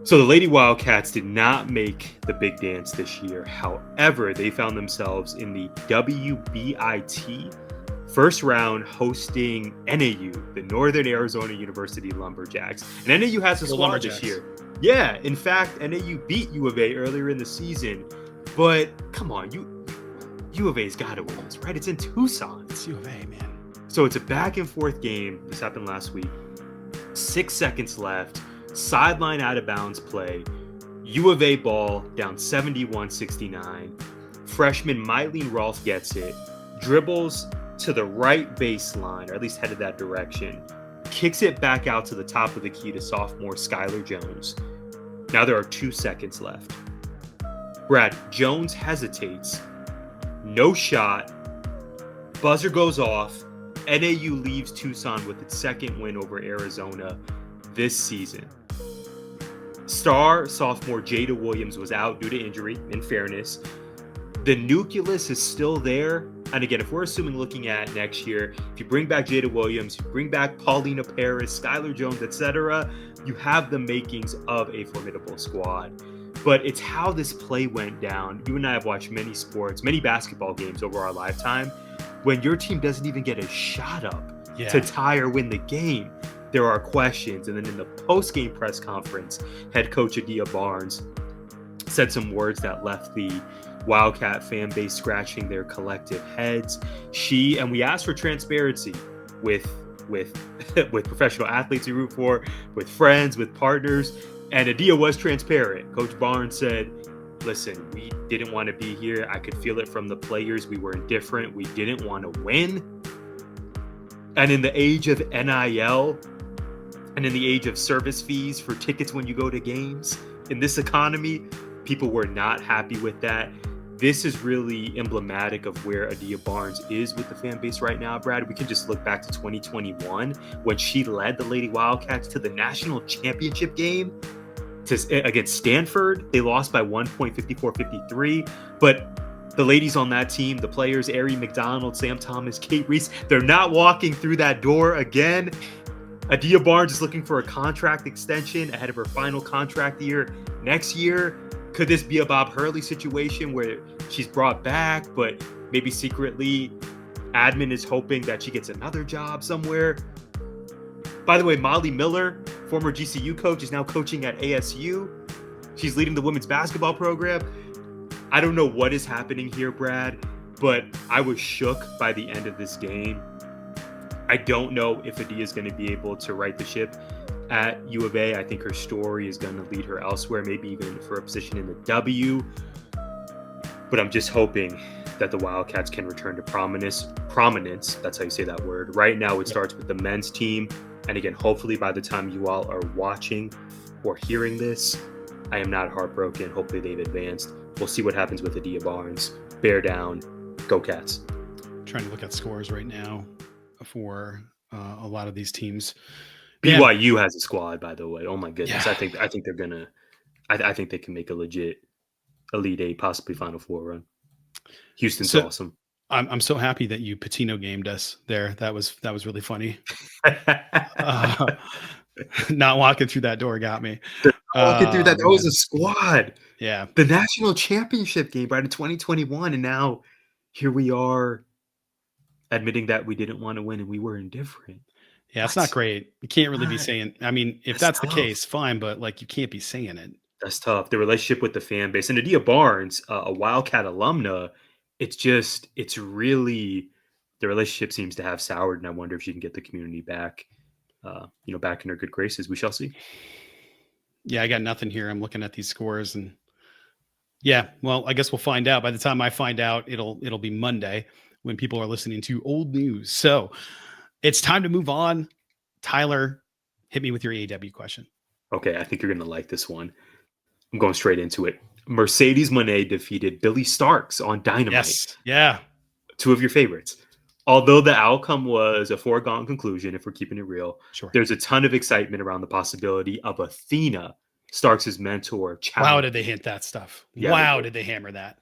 Speaker 3: So the Lady Wildcats did not make the big dance this year. However, they found themselves in the WBIT first round, hosting NAU, the Northern Arizona University Lumberjacks. And NAU has a squad this year. Yeah, in fact, NAU beat U of A earlier in the season. But come on, U of A's got to win this, right? It's in Tucson.
Speaker 2: It's U of A, man.
Speaker 3: So it's a back and forth game. This happened last week. 6 seconds left. Sideline out of bounds play. U of A ball down 71-69. Freshman Mylene Rolfe gets it. Dribbles to the right baseline, or at least headed that direction. Kicks it back out to the top of the key to sophomore Skylar Jones. Now there are 2 seconds left. Brad, Jones hesitates. No shot. Buzzer goes off. NAU leaves Tucson with its second win over Arizona this season. Star sophomore Jada Williams was out due to injury, in fairness. The nucleus is still there. And again, if we're assuming looking at next year, if you bring back Jada Williams, you bring back Paulina Paris, Skylar Jones, etc., you have the makings of a formidable squad. But it's how this play went down. You and I have watched many sports, many basketball games over our lifetime. When your team doesn't even get a shot up to tie or win the game, there are questions. And then in the post-game press conference, head coach Adia Barnes said some words that left the Wildcat fan base scratching their collective heads. And we asked for transparency with with professional athletes we root for, with friends, with partners, and Adia was transparent. Coach Barnes said, listen, we didn't want to be here. I could feel it from the players. We were indifferent. We didn't want to win. And in the age of NIL and in the age of service fees for tickets when you go to games, in this economy, people were not happy with that. This is really emblematic of where Adia Barnes is with the fan base right now, Brad. We can just look back to 2021 when she led the Lady Wildcats to the national championship game against Stanford. They lost by 1.54-53, but the ladies on that team, the players, Ari McDonald, Sam Thomas, Kate Reese, they're not walking through that door again. Adia Barnes is looking for a contract extension ahead of her final contract year next year. Could this be a Bob Hurley situation where she's brought back, but maybe secretly admin is hoping that she gets another job somewhere? By the way, Molly Miller, former GCU coach, is now coaching at ASU. She's leading the women's basketball program. I don't know what is happening here, Brad, but I was shook by the end of this game. I don't know if Adia is going to be able to right the ship at U of A. I think her story is going to lead her elsewhere, maybe even for a position in the W. But I'm just hoping that the Wildcats can return to prominence. That's how you say that word. Right now, it starts with the men's team. And again, hopefully by the time you all are watching or hearing this, I am not heartbroken. Hopefully they've advanced. We'll see what happens with Adia Barnes. Bear down. Go Cats.
Speaker 2: Trying to look at scores right now for a lot of these teams.
Speaker 3: BYU has a squad, by the way. Oh my goodness.
Speaker 2: Yeah.
Speaker 3: I think they're gonna I think they can make a legit Elite Eight, possibly Final Four run. Houston's awesome.
Speaker 2: I'm so happy that you Patino gamed us there. That was really funny. Not walking through that door got me.
Speaker 3: Walking through that was a squad.
Speaker 2: Yeah.
Speaker 3: The national championship game right in 2021, and now here we are admitting that we didn't want to win and we were indifferent.
Speaker 2: Yeah, it's not great. You can't really be saying, I mean, if that's the case, fine, but like you can't be saying it.
Speaker 3: That's tough. The relationship with the fan base. And Adia Barnes, a Wildcat alumna, it's really, the relationship seems to have soured, and I wonder if she can get the community back, back in her good graces. We shall see.
Speaker 2: Yeah, I got nothing here. I'm looking at these scores, and yeah, well, I guess we'll find out. By the time I find out, it'll be Monday when people are listening to old news. So it's time to move on. Tyler, hit me with your AEW question.
Speaker 3: Okay, I think you're going to like this one. I'm going straight into it. Mercedes Mone defeated Billy Starks on Dynamite.
Speaker 2: Yes. Yeah.
Speaker 3: Two of your favorites. Although the outcome was a foregone conclusion, if we're keeping it real,
Speaker 2: sure,
Speaker 3: there's a ton of excitement around the possibility of Athena, Starks' mentor.
Speaker 2: Wow, did they hint that stuff? Yeah, wow, did they hammer that?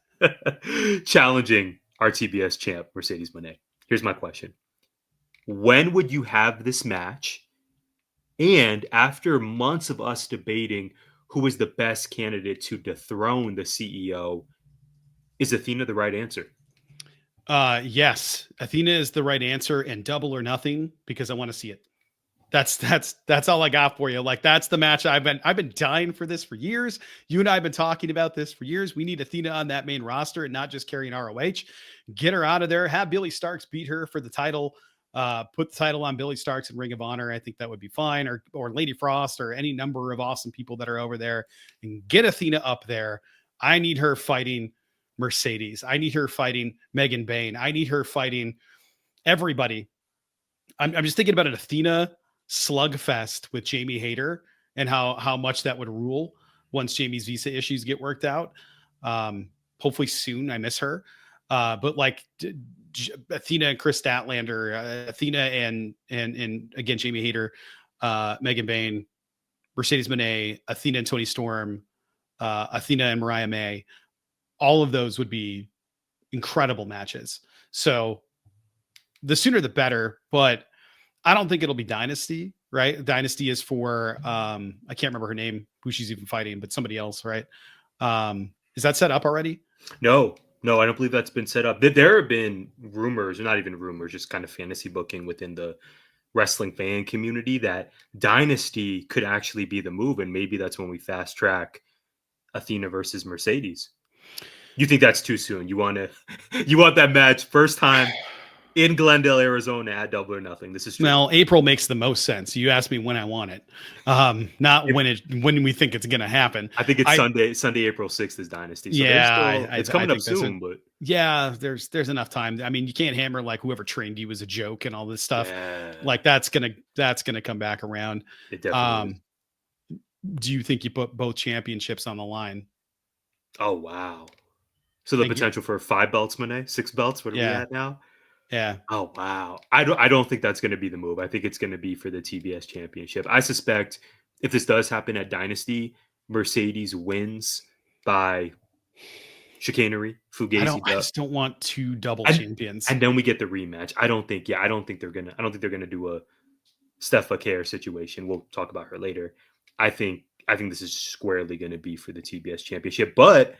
Speaker 3: Challenging our TBS champ, Mercedes Mone. Here's my question. When would you have this match? And after months of us debating who is the best candidate to dethrone the CEO, is Athena the right answer?
Speaker 2: Yes, Athena is the right answer, and double or nothing, because I want to see it. That's all I got for you. Like, that's the match I've been dying for this for years. You and I have been talking about this for years. We need Athena on that main roster and not just carrying ROH. Get her out of there. Have Billy Starks beat her for the title. Put the title on Billy Starks in Ring of Honor. I think that would be fine. Or Lady Frost, or any number of awesome people that are over there, and get Athena up there. I need her fighting Mercedes. I need her fighting Megan Bayne. I need her fighting everybody. I'm just thinking about an Athena slugfest with Jamie Hayter and how much that would rule once Jamie's visa issues get worked out. Hopefully soon. I miss her. But like Athena and Chris Statlander, Athena and again, Jamie Hayter, Megan Bayne, Mercedes Mone, Athena and Toni Storm, Athena and Mariah May. All of those would be incredible matches. So the sooner the better, but I don't think it'll be Dynasty, right? Dynasty is for, I can't remember her name, who she's even fighting, but somebody else, right? Is that set up already?
Speaker 3: No, I don't believe that's been set up. There have been rumors, or not even rumors, just kind of fantasy booking within the wrestling fan community that Dynasty could actually be the move. And maybe that's when we fast track Athena versus Mercedes. You think that's too soon? You want that match first time in Glendale, Arizona at Double or Nothing. This is true.
Speaker 2: Well, April makes the most sense. You asked me when I want it, not when we think it's going to happen.
Speaker 3: I think it's Sunday, April 6th is Dynasty. So it's coming up soon, but
Speaker 2: yeah, there's enough time. I mean, you can't hammer like whoever trained you was a joke and all this stuff.
Speaker 3: Yeah.
Speaker 2: Like that's gonna come back around.
Speaker 3: It definitely is.
Speaker 2: Do you think you put both championships on the line?
Speaker 3: Oh wow! So the potential for 5 belts, Monet, 6 belts. What are we at now?
Speaker 2: Yeah.
Speaker 3: Oh wow! I don't think that's going to be the move. I think it's going to be for the TBS championship. I suspect if this does happen at Dynasty, Mercedes wins by chicanery. Fugazi.
Speaker 2: I just don't want 2 double champions.
Speaker 3: And then we get the rematch. I don't think they're gonna do a Steph Care situation. We'll talk about her later. I think this is squarely going to be for the TBS championship, but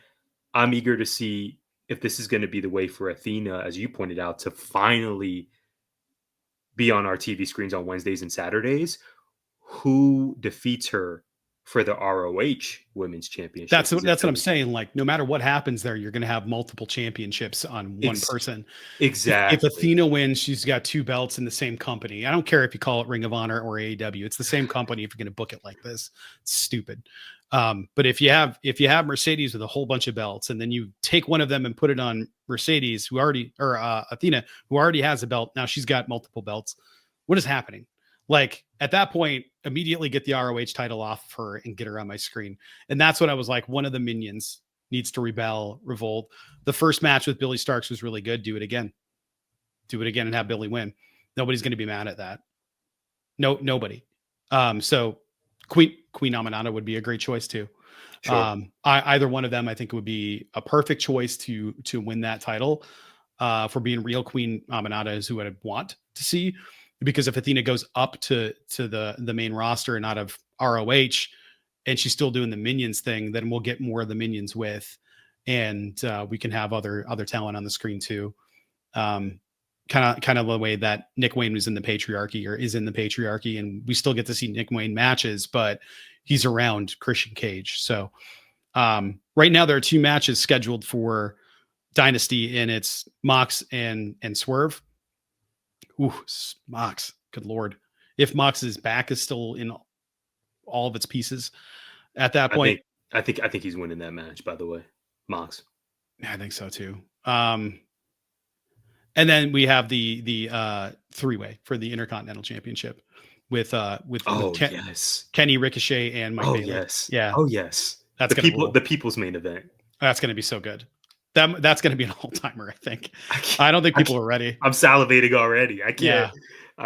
Speaker 3: I'm eager to see if this is going to be the way for Athena, as you pointed out, to finally be on our TV screens on Wednesdays and Saturdays. Who defeats her for the ROH Women's Championship?
Speaker 2: That's what I'm saying. Like, no matter what happens there, you're going to have multiple championships on one person.
Speaker 3: Exactly.
Speaker 2: If Athena wins, she's got 2 belts in the same company. I don't care if you call it Ring of Honor or AEW. It's the same company. If you're going to book it like this, it's stupid. But if you have Mercedes with a whole bunch of belts, and then you take one of them and put it on Mercedes, Athena, who already has a belt, now she's got multiple belts. What is happening? Like, at that point, immediately get the ROH title off of her and get her on my screen. And that's what I was like. One of the minions needs to revolt. The first match with Billy Starks was really good. Do it again and have Billy win. Nobody's going to be mad at that. Nobody. So Queen Aminata would be a great choice too.
Speaker 3: Sure.
Speaker 2: Either one of them, I think, would be a perfect choice to win that title. For being real, Queen Aminata is who I'd want to see. Because if Athena goes up to the main roster and out of ROH, and she's still doing the minions thing, then we'll get more of the minions and we can have other talent on the screen too. Kind of the way that Nick Wayne was in the patriarchy or is in the patriarchy, and we still get to see Nick Wayne matches, but he's around Christian Cage. So right now there are 2 matches scheduled for Dynasty, and it's Mox and Swerve. Ooh, Mox, good Lord. If Mox's back is still in all of its pieces at that point.
Speaker 3: I think he's winning that match, by the way. Mox.
Speaker 2: Yeah, I think so too. And then we have the 3-way for the Intercontinental Championship with Kenny, Ricochet, and Mike Bailey.
Speaker 3: Yes.
Speaker 2: Yeah.
Speaker 3: Oh yes.
Speaker 2: That's
Speaker 3: the people's main event.
Speaker 2: That's going to be so good. That's going to be an all-timer, I think. I don't think people are ready.
Speaker 3: I'm salivating already. I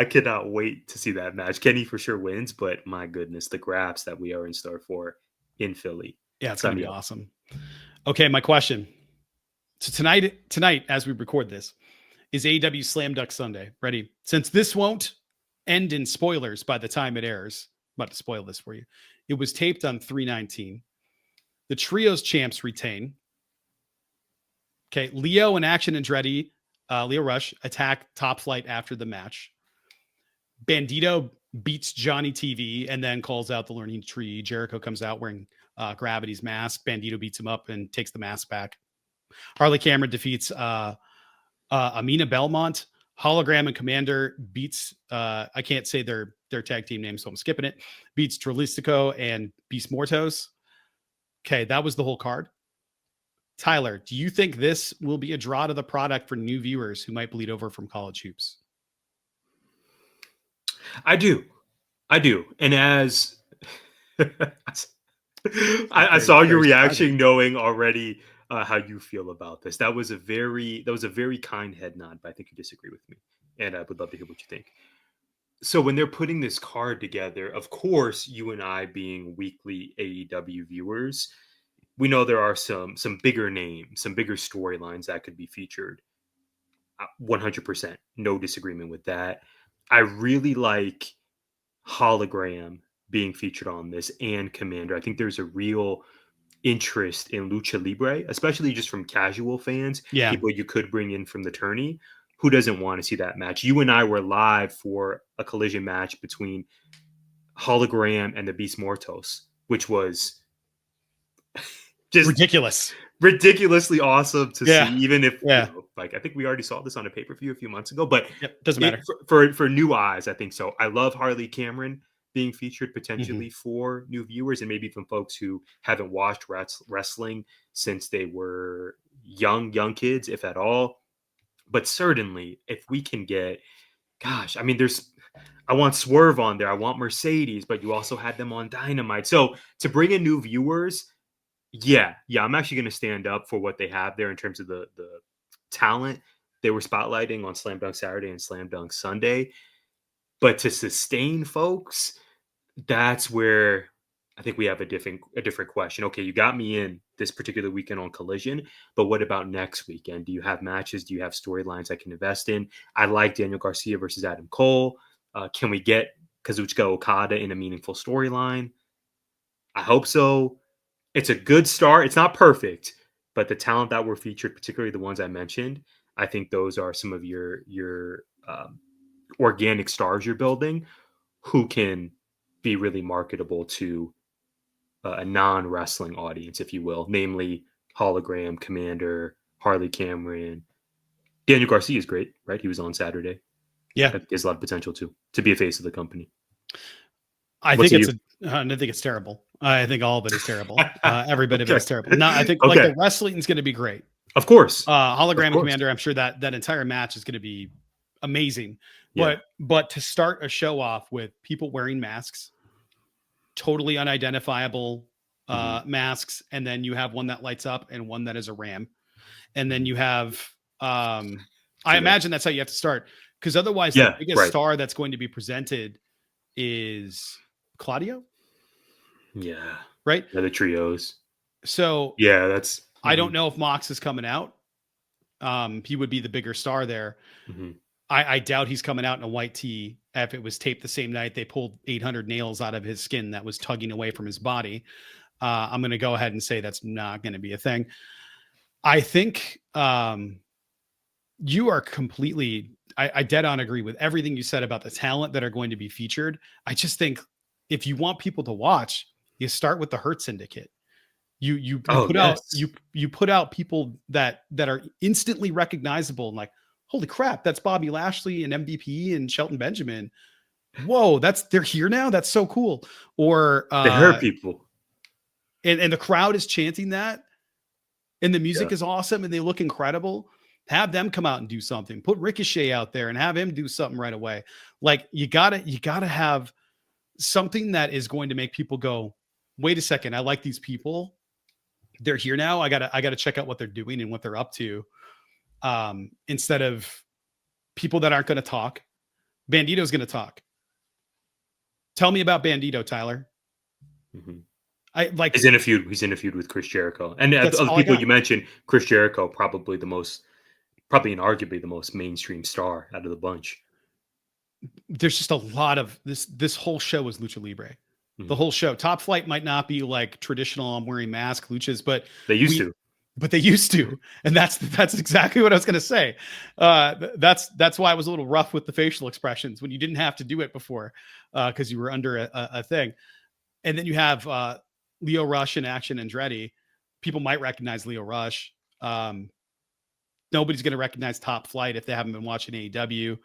Speaker 3: cannot wait to see that match. Kenny for sure wins, but my goodness, the graphs that we are in store for in Philly.
Speaker 2: Yeah, it's going to be awesome. Okay, my question. So tonight, as we record this, is AEW Slam Dunk Sunday. Ready? Since this won't end in spoilers by the time it airs, I'm about to spoil this for you. It was taped on 3/19. The Trios champs retain. Okay, Leo and Action Andretti, Leo Rush attack Top Flight after the match. Bandito beats Johnny TV and then calls out the Learning Tree. Jericho comes out wearing Gravity's mask. Bandito beats him up and takes the mask back. Harley Cameron defeats Amina Belmont. Hologram and Commander beats, I can't say their tag team name, so I'm skipping it. Beats Dralistico and Beast Mortos. Okay, that was the whole card. Tyler, do you think this will be a draw to the product for new viewers who might bleed over from college hoops?
Speaker 3: I do. And as I saw your reaction, knowing already how you feel about this, that was a very kind head nod, but I think you disagree with me, and I would love to hear what you think. So when they're putting this card together, of course, you and I being weekly AEW viewers, we know there are some bigger names, some bigger storylines that could be featured. 100%, no disagreement with that. I really like Hologram being featured on this and Commander. I think there's a real interest in Lucha Libre, especially just from casual fans, people you could bring in from the tourney. Who doesn't want to see that match? You and I were live for a collision match between Hologram and the Beast Mortos, which was just
Speaker 2: ridiculous.
Speaker 3: ridiculously awesome to see, even if like I think we already saw this on a pay-per-view a few months ago, but
Speaker 2: doesn't matter
Speaker 3: for new eyes. I think so. I love Harley Cameron being featured potentially for new viewers and maybe even folks who haven't watched wrestling since they were young kids, if at all. But certainly, if we can get, gosh, I mean, I want Swerve on there, I want Mercedes, but you also had them on Dynamite. So to bring in new viewers. Yeah, I'm actually going to stand up for what they have there in terms of the talent they were spotlighting on Slam Dunk Saturday and Slam Dunk Sunday. But to sustain folks, that's where I think we have a different question. Okay, you got me in this particular weekend on Collision, but what about next weekend? Do you have matches? Do you have storylines I can invest in? I like Daniel Garcia versus Adam Cole. Can we get Kazuchika Okada in a meaningful storyline? I hope so. It's a good start. It's not perfect, but the talent that were featured, particularly the ones I mentioned, I think those are some of your organic stars you're building who can be really marketable to a non-wrestling audience, if you will, namely Hologram, Commander, Harley Cameron. Daniel Garcia is great, right? He was on Saturday.
Speaker 2: Yeah.
Speaker 3: I think there's a lot of potential to be a face of the company.
Speaker 2: I think it's terrible. I think all of it is terrible. Every bit of it is terrible. No, I think like the wrestling is going to be great.
Speaker 3: Of course.
Speaker 2: Hologram and Commander, I'm sure that entire match is going to be amazing. Yeah. But to start a show off with people wearing masks, totally unidentifiable masks, and then you have one that lights up and one that is a ram. And then you have I imagine that's how you have to start, because otherwise the biggest star that's going to be presented is Claudio.
Speaker 3: Yeah.
Speaker 2: Right.
Speaker 3: Yeah, the trios.
Speaker 2: So
Speaker 3: that's.
Speaker 2: I don't know if Mox is coming out. He would be the bigger star there. I doubt he's coming out in a white tee. If it was taped the same night they pulled 800 nails out of his skin that was tugging away from his body, I'm going to go ahead and say that's not going to be a thing. I think you are completely. I dead on agree with everything you said about the talent that are going to be featured. I just think if you want people to watch, you start with the Hurt Syndicate. You put out people that are instantly recognizable and like, holy crap, that's Bobby Lashley and MVP and Shelton Benjamin. Whoa, they're here now. That's so cool. Or
Speaker 3: they hurt people.
Speaker 2: And the crowd is chanting that. And the music is awesome and they look incredible. Have them come out and do something. Put Ricochet out there and have him do something right away. Like you gotta have something that is going to make people go, wait a second, I like these people. They're here now. I gotta check out what they're doing and what they're up to. Instead of people that aren't going to talk. Bandito's going to talk. Tell me about Bandito, Tyler.
Speaker 3: He's in a feud. He's in a feud with Chris Jericho, and of the people you mentioned, Chris Jericho probably and arguably the most mainstream star out of the bunch.
Speaker 2: There's just a lot of this whole show is Lucha Libre. The whole show. Top Flight might not be like traditional I'm wearing mask luchas, but
Speaker 3: they used to.
Speaker 2: But they used to, and that's exactly what I was going to say. That's why I was a little rough with the facial expressions when you didn't have to do it before, because you were under a thing. And then you have Leo Rush in Action Andretti. People might recognize Leo Rush. Nobody's going to recognize Top Flight if they haven't been watching AEW.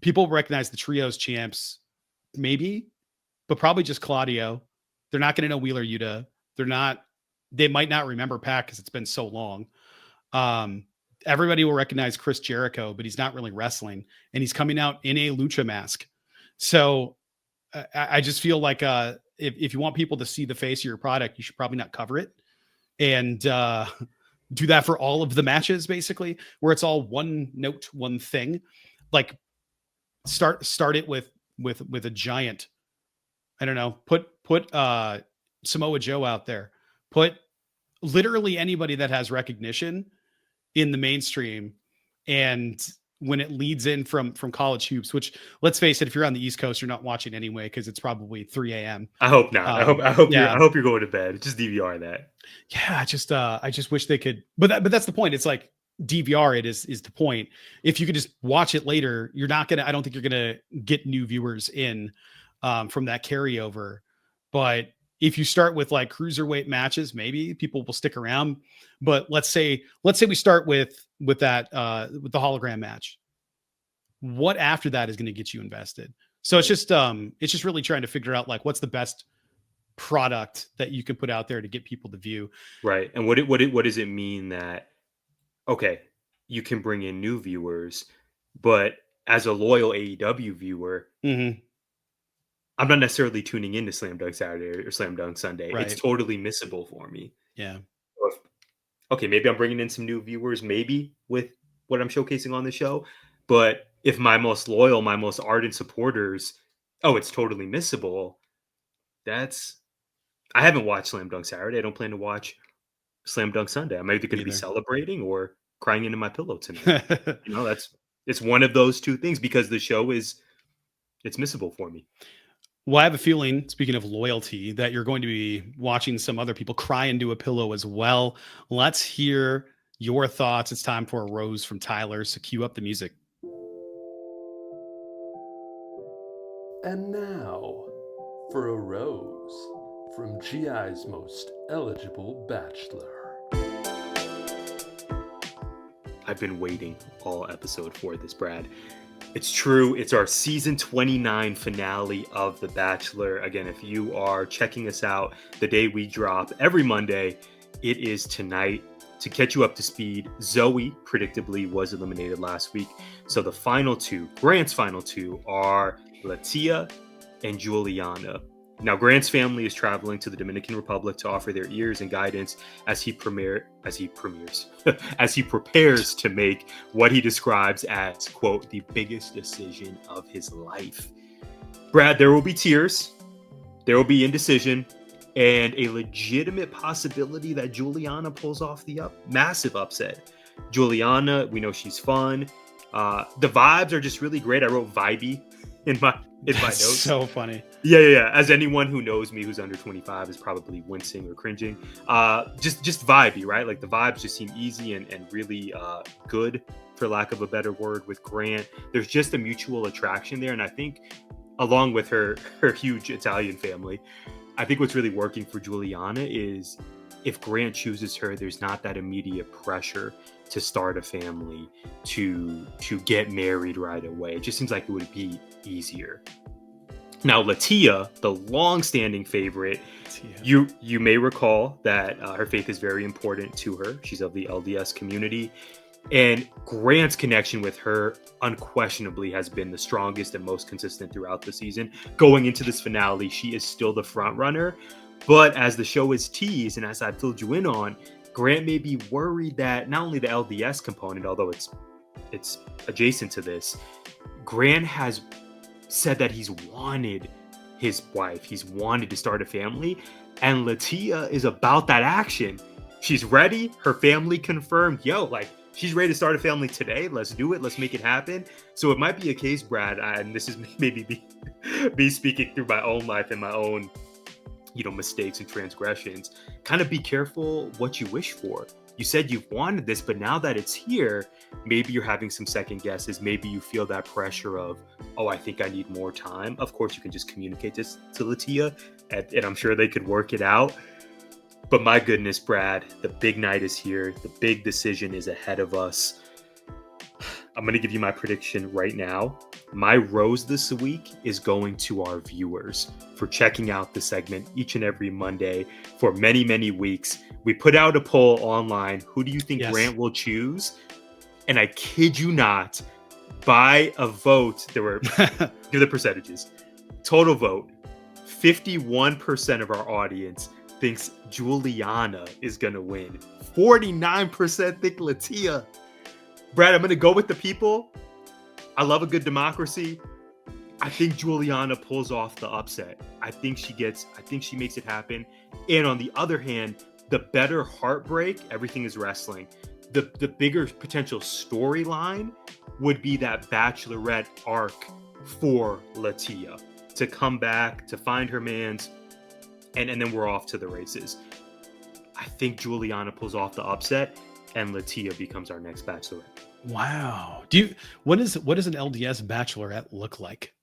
Speaker 2: People recognize the Trios champs, maybe, but probably just Claudio. They're not going to know Wheeler Yuta. They might not remember Pac because it's been so long. Everybody will recognize Chris Jericho, but he's not really wrestling, and he's coming out in a lucha mask. So I just feel like if you want people to see the face of your product, you should probably not cover it, and do that for all of the matches, basically, where it's all one note, one thing. Like start it with a giant. I don't know. Put Samoa Joe out there. Put literally anybody that has recognition in the mainstream. And when it leads in from college hoops, which, let's face it, if you're on the East Coast, you're not watching anyway, because it's probably 3 a.m.
Speaker 3: I hope not. I hope you're going to bed. Just DVR that.
Speaker 2: Yeah, I just wish they could. But that's the point. It's like DVR it is the point. If you could just watch it later, you're not gonna. I don't think you're gonna get new viewers in from that carryover. But if you start with like cruiserweight matches, maybe people will stick around. But let's say we start with that with the hologram match. What after that is going to get you invested? So it's just really trying to figure out like what's the best product that you can put out there to get people to view.
Speaker 3: Right. And what does it mean that, okay, you can bring in new viewers, but as a loyal AEW viewer,
Speaker 2: Mm-hmm.
Speaker 3: I'm not necessarily tuning into Slam Dunk Saturday or Slam Dunk Sunday.
Speaker 2: Right.
Speaker 3: It's totally missable for me.
Speaker 2: Yeah.
Speaker 3: Okay, maybe I'm bringing in some new viewers, maybe with what I'm showcasing on the show. But if my most loyal, my most ardent supporters, oh, it's totally missable. I haven't watched Slam Dunk Saturday. I don't plan to watch Slam Dunk Sunday. I'm either going to be celebrating or crying into my pillow tonight. It's one of those two things because the show it's missable for me.
Speaker 2: Well, I have a feeling, speaking of loyalty, that you're going to be watching some other people cry into a pillow as well. Let's hear your thoughts. It's time for a rose from Tyler. So cue up the music.
Speaker 4: And now for a rose from GI's most eligible bachelor.
Speaker 3: I've been waiting all episode for this, Brad. It's true. It's our season 29 finale of The Bachelor. Again, if you are checking us out the day we drop every Monday, it is tonight. To catch you up to speed, Zoe predictably was eliminated last week. So the final two, Grant's final two, are Latia and Juliana. Now, Grant's family is traveling to the Dominican Republic to offer their ears and guidance as he prepares to make what he describes as, quote, the biggest decision of his life. Brad, there will be tears, there will be indecision, and a legitimate possibility that Juliana pulls off the massive upset. Juliana, we know she's fun. The vibes are just really great. I wrote vibey in my notes.
Speaker 2: So funny.
Speaker 3: Yeah. As anyone who knows me who's under 25 is probably wincing or cringing. Just vibey, right? Like the vibes just seem easy and really good, for lack of a better word, with Grant. There's just a mutual attraction there. And I think along with her huge Italian family, I think what's really working for Juliana is if Grant chooses her, there's not that immediate pressure to start a family, to get married right away. It just seems like it would be easier. Now, Latia, the long-standing favorite, you may recall that her faith is very important to her. She's of the LDS community. And Grant's connection with her unquestionably has been the strongest and most consistent throughout the season. Going into this finale, she is still the front runner. But as the show is teased, and as I've filled you in on, Grant may be worried that not only the LDS component, although it's adjacent to this, Grant has said that he's wanted his wife, he's wanted to start a family, and Latia is about that action. She's ready. Her family confirmed, she's ready to start a family today. Let's do it. Let's make it happen. So it might be a case, Brad, and this is maybe me speaking through my own life and my own mistakes and transgressions. Kind of be careful what you wish for. You said you've wanted this, but now that it's here, maybe you're having some second guesses. Maybe you feel that pressure of, I think I need more time. Of course, you can just communicate this to Latia, and I'm sure they could work it out. But my goodness, Brad, the big night is here. The big decision is ahead of us. I'm going to give you my prediction right now. My rose this week is going to our viewers for checking out the segment each and every Monday for many, many weeks. We put out a poll online. Who do you think Grant will choose? And I kid you not, by a vote, there were, give the percentages. Total vote, 51% of our audience thinks Juliana is going to win. 49% think Latia. Brad, I'm going to go with the people. I love a good democracy. I think Juliana pulls off the upset. I think she makes it happen. And on the other hand, the better heartbreak, everything is wrestling. The bigger potential storyline would be that Bachelorette arc for Latia to come back, to find her mans, and then we're off to the races. I think Juliana pulls off the upset, and Latia becomes our next Bachelorette.
Speaker 2: Wow. What does an LDS Bachelorette look like?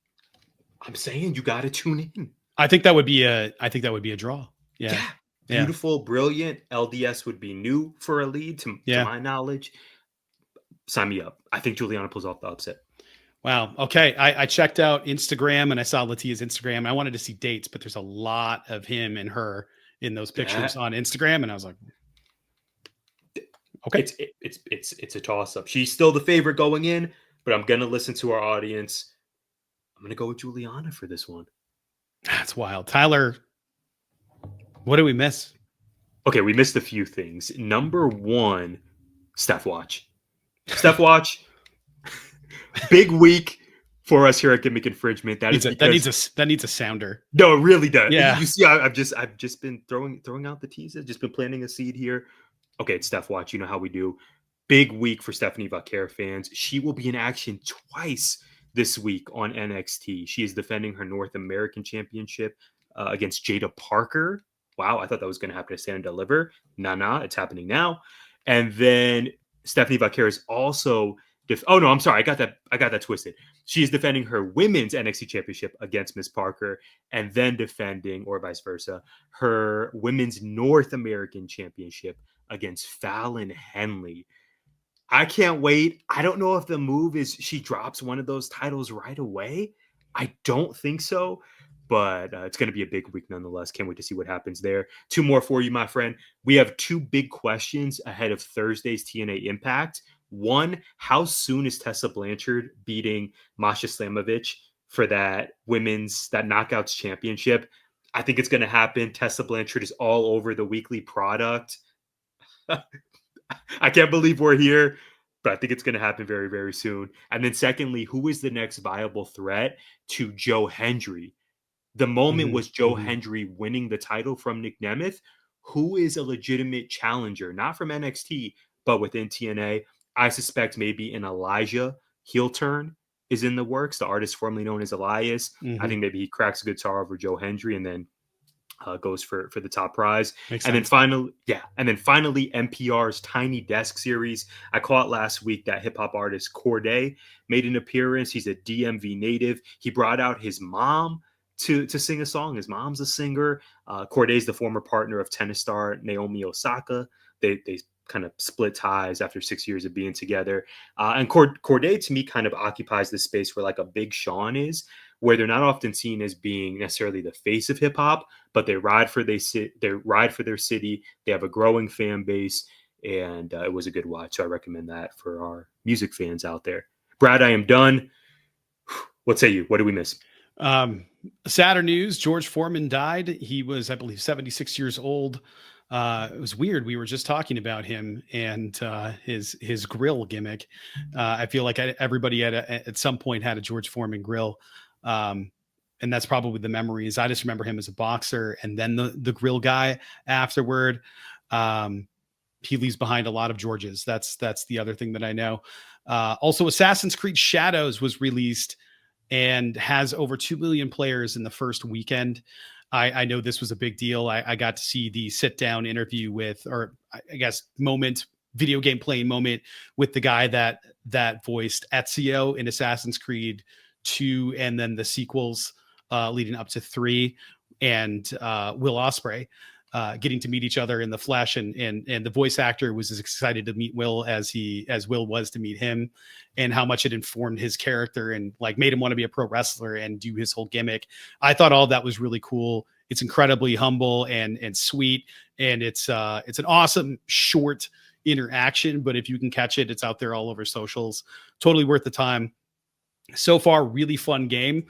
Speaker 3: I'm saying you got to tune in.
Speaker 2: I think that would be a draw. Yeah. Yeah.
Speaker 3: Beautiful, brilliant. LDS would be new for a lead, to my knowledge. Sign me up. I think Juliana pulls off the upset.
Speaker 2: Wow. Okay. I checked out Instagram and I saw Latia's Instagram. I wanted to see dates, but there's a lot of him and her in those pictures on Instagram. And I was like, okay.
Speaker 3: It's a toss up. She's still the favorite going in, but I'm going to listen to our audience. I'm going to go with Juliana for this one.
Speaker 2: That's wild. Tyler, what did we miss?
Speaker 3: Okay, we missed a few things. Number one, Steph Watch. Steph Watch, big week for us here at Gimmick Infringement. That
Speaker 2: needs a sounder.
Speaker 3: No, it really does.
Speaker 2: Yeah.
Speaker 3: You see, I've just been throwing out the teaser, just been planting a seed here. Okay, it's Steph Watch. You know how we do. Big week for Stephanie Vaquer fans. She will be in action twice this week on NXT. She is defending her North American Championship against Jada Parker. Wow, I thought that was going to happen to Stand and Deliver. Nah, it's happening now. And then Stephanie Vaquer is also oh no, I'm sorry, I got that twisted. She is defending her women's NXT Championship against Miss Parker, and then defending, or vice versa, her women's North American Championship against Fallon Henley. I can't wait. I don't know if the move is she drops one of those titles right away. I don't think so, but it's going to be a big week nonetheless. Can't wait to see what happens there. Two more for you, my friend. We have two big questions ahead of Thursday's TNA Impact. One, how soon is Tessa Blanchard beating Masha Slamovich for that Knockouts championship? I think it's going to happen. Tessa Blanchard is all over the weekly product. I can't believe we're here, but I think it's going to happen very, very soon. And then secondly, who is the next viable threat to Joe Hendry? The moment was Joe Hendry winning the title from Nick Nemeth. Who is a legitimate challenger, not from NXT, but within TNA? I suspect maybe an Elijah heel turn is in the works. The artist formerly known as Elias. I think maybe he cracks a guitar over Joe Hendry and then goes for the top prize. Then finally, NPR's Tiny Desk series. I caught last week that hip hop artist Corday made an appearance. He's a DMV native. He brought out his mom to sing a song. His mom's a singer. Corday's the former partner of tennis star Naomi Osaka. They kind of split ties after 6 years of being together. And Corday, to me, kind of occupies the space where like a Big Sean is, where they're not often seen as being necessarily the face of hip hop, but they ride for their city. They have a growing fan base, and it was a good watch. So I recommend that for our music fans out there. Brad, I am done. What say you? What did we miss?
Speaker 2: Sadder news: George Foreman died. He was, I believe, 76 years old. It was weird. We were just talking about him and his grill gimmick. I feel like everybody at some point had a George Foreman grill. And that's probably the memories. I just remember him as a boxer and then the grill guy afterward. He leaves behind a lot of Georges. That's the other thing that I know. Also, Assassin's Creed Shadows was released and has over 2 million players in the first weekend. I know this was a big deal. I got to see the sit down interview with, or I guess video game playing moment with the guy that voiced Ezio in Assassin's Creed 2 and then the sequels leading up to 3, and Will Ospreay getting to meet each other in the flesh, and the voice actor was as excited to meet Will as Will was to meet him, and how much it informed his character and like made him want to be a pro wrestler and do his whole gimmick. I thought all that was really cool. It's incredibly humble and sweet, and it's an awesome short interaction. But if you can catch it, it's out there all over socials. Totally worth the time. So far, really fun game.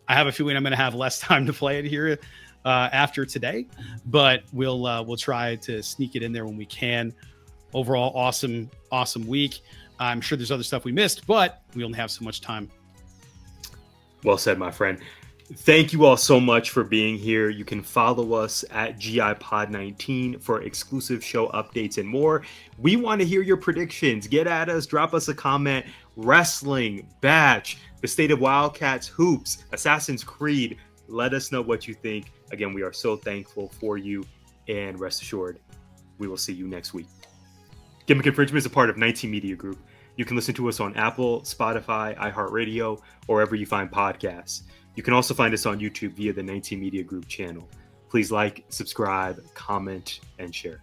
Speaker 2: I have a feeling I'm going to have less time to play it here after today, but we'll try to sneak it in there when we can. Overall, awesome week. I'm sure there's other stuff we missed, but we only have so much time.
Speaker 3: Well said, my friend. Thank you all so much for being here. You can follow us at GIPod19 for exclusive show updates and more. We want to hear your predictions. Get at us, drop us a comment. Wrestling, Batch, the state of Wildcats, hoops, Assassin's Creed. Let us know what you think. Again, we are so thankful for you, and rest assured, we will see you next week. Gimmick Infringement is a part of 19 Media Group. You can listen to us on Apple, Spotify, iHeartRadio, or wherever you find podcasts. You can also find us on YouTube via the 19 Media Group channel. Please like, subscribe, comment, and share.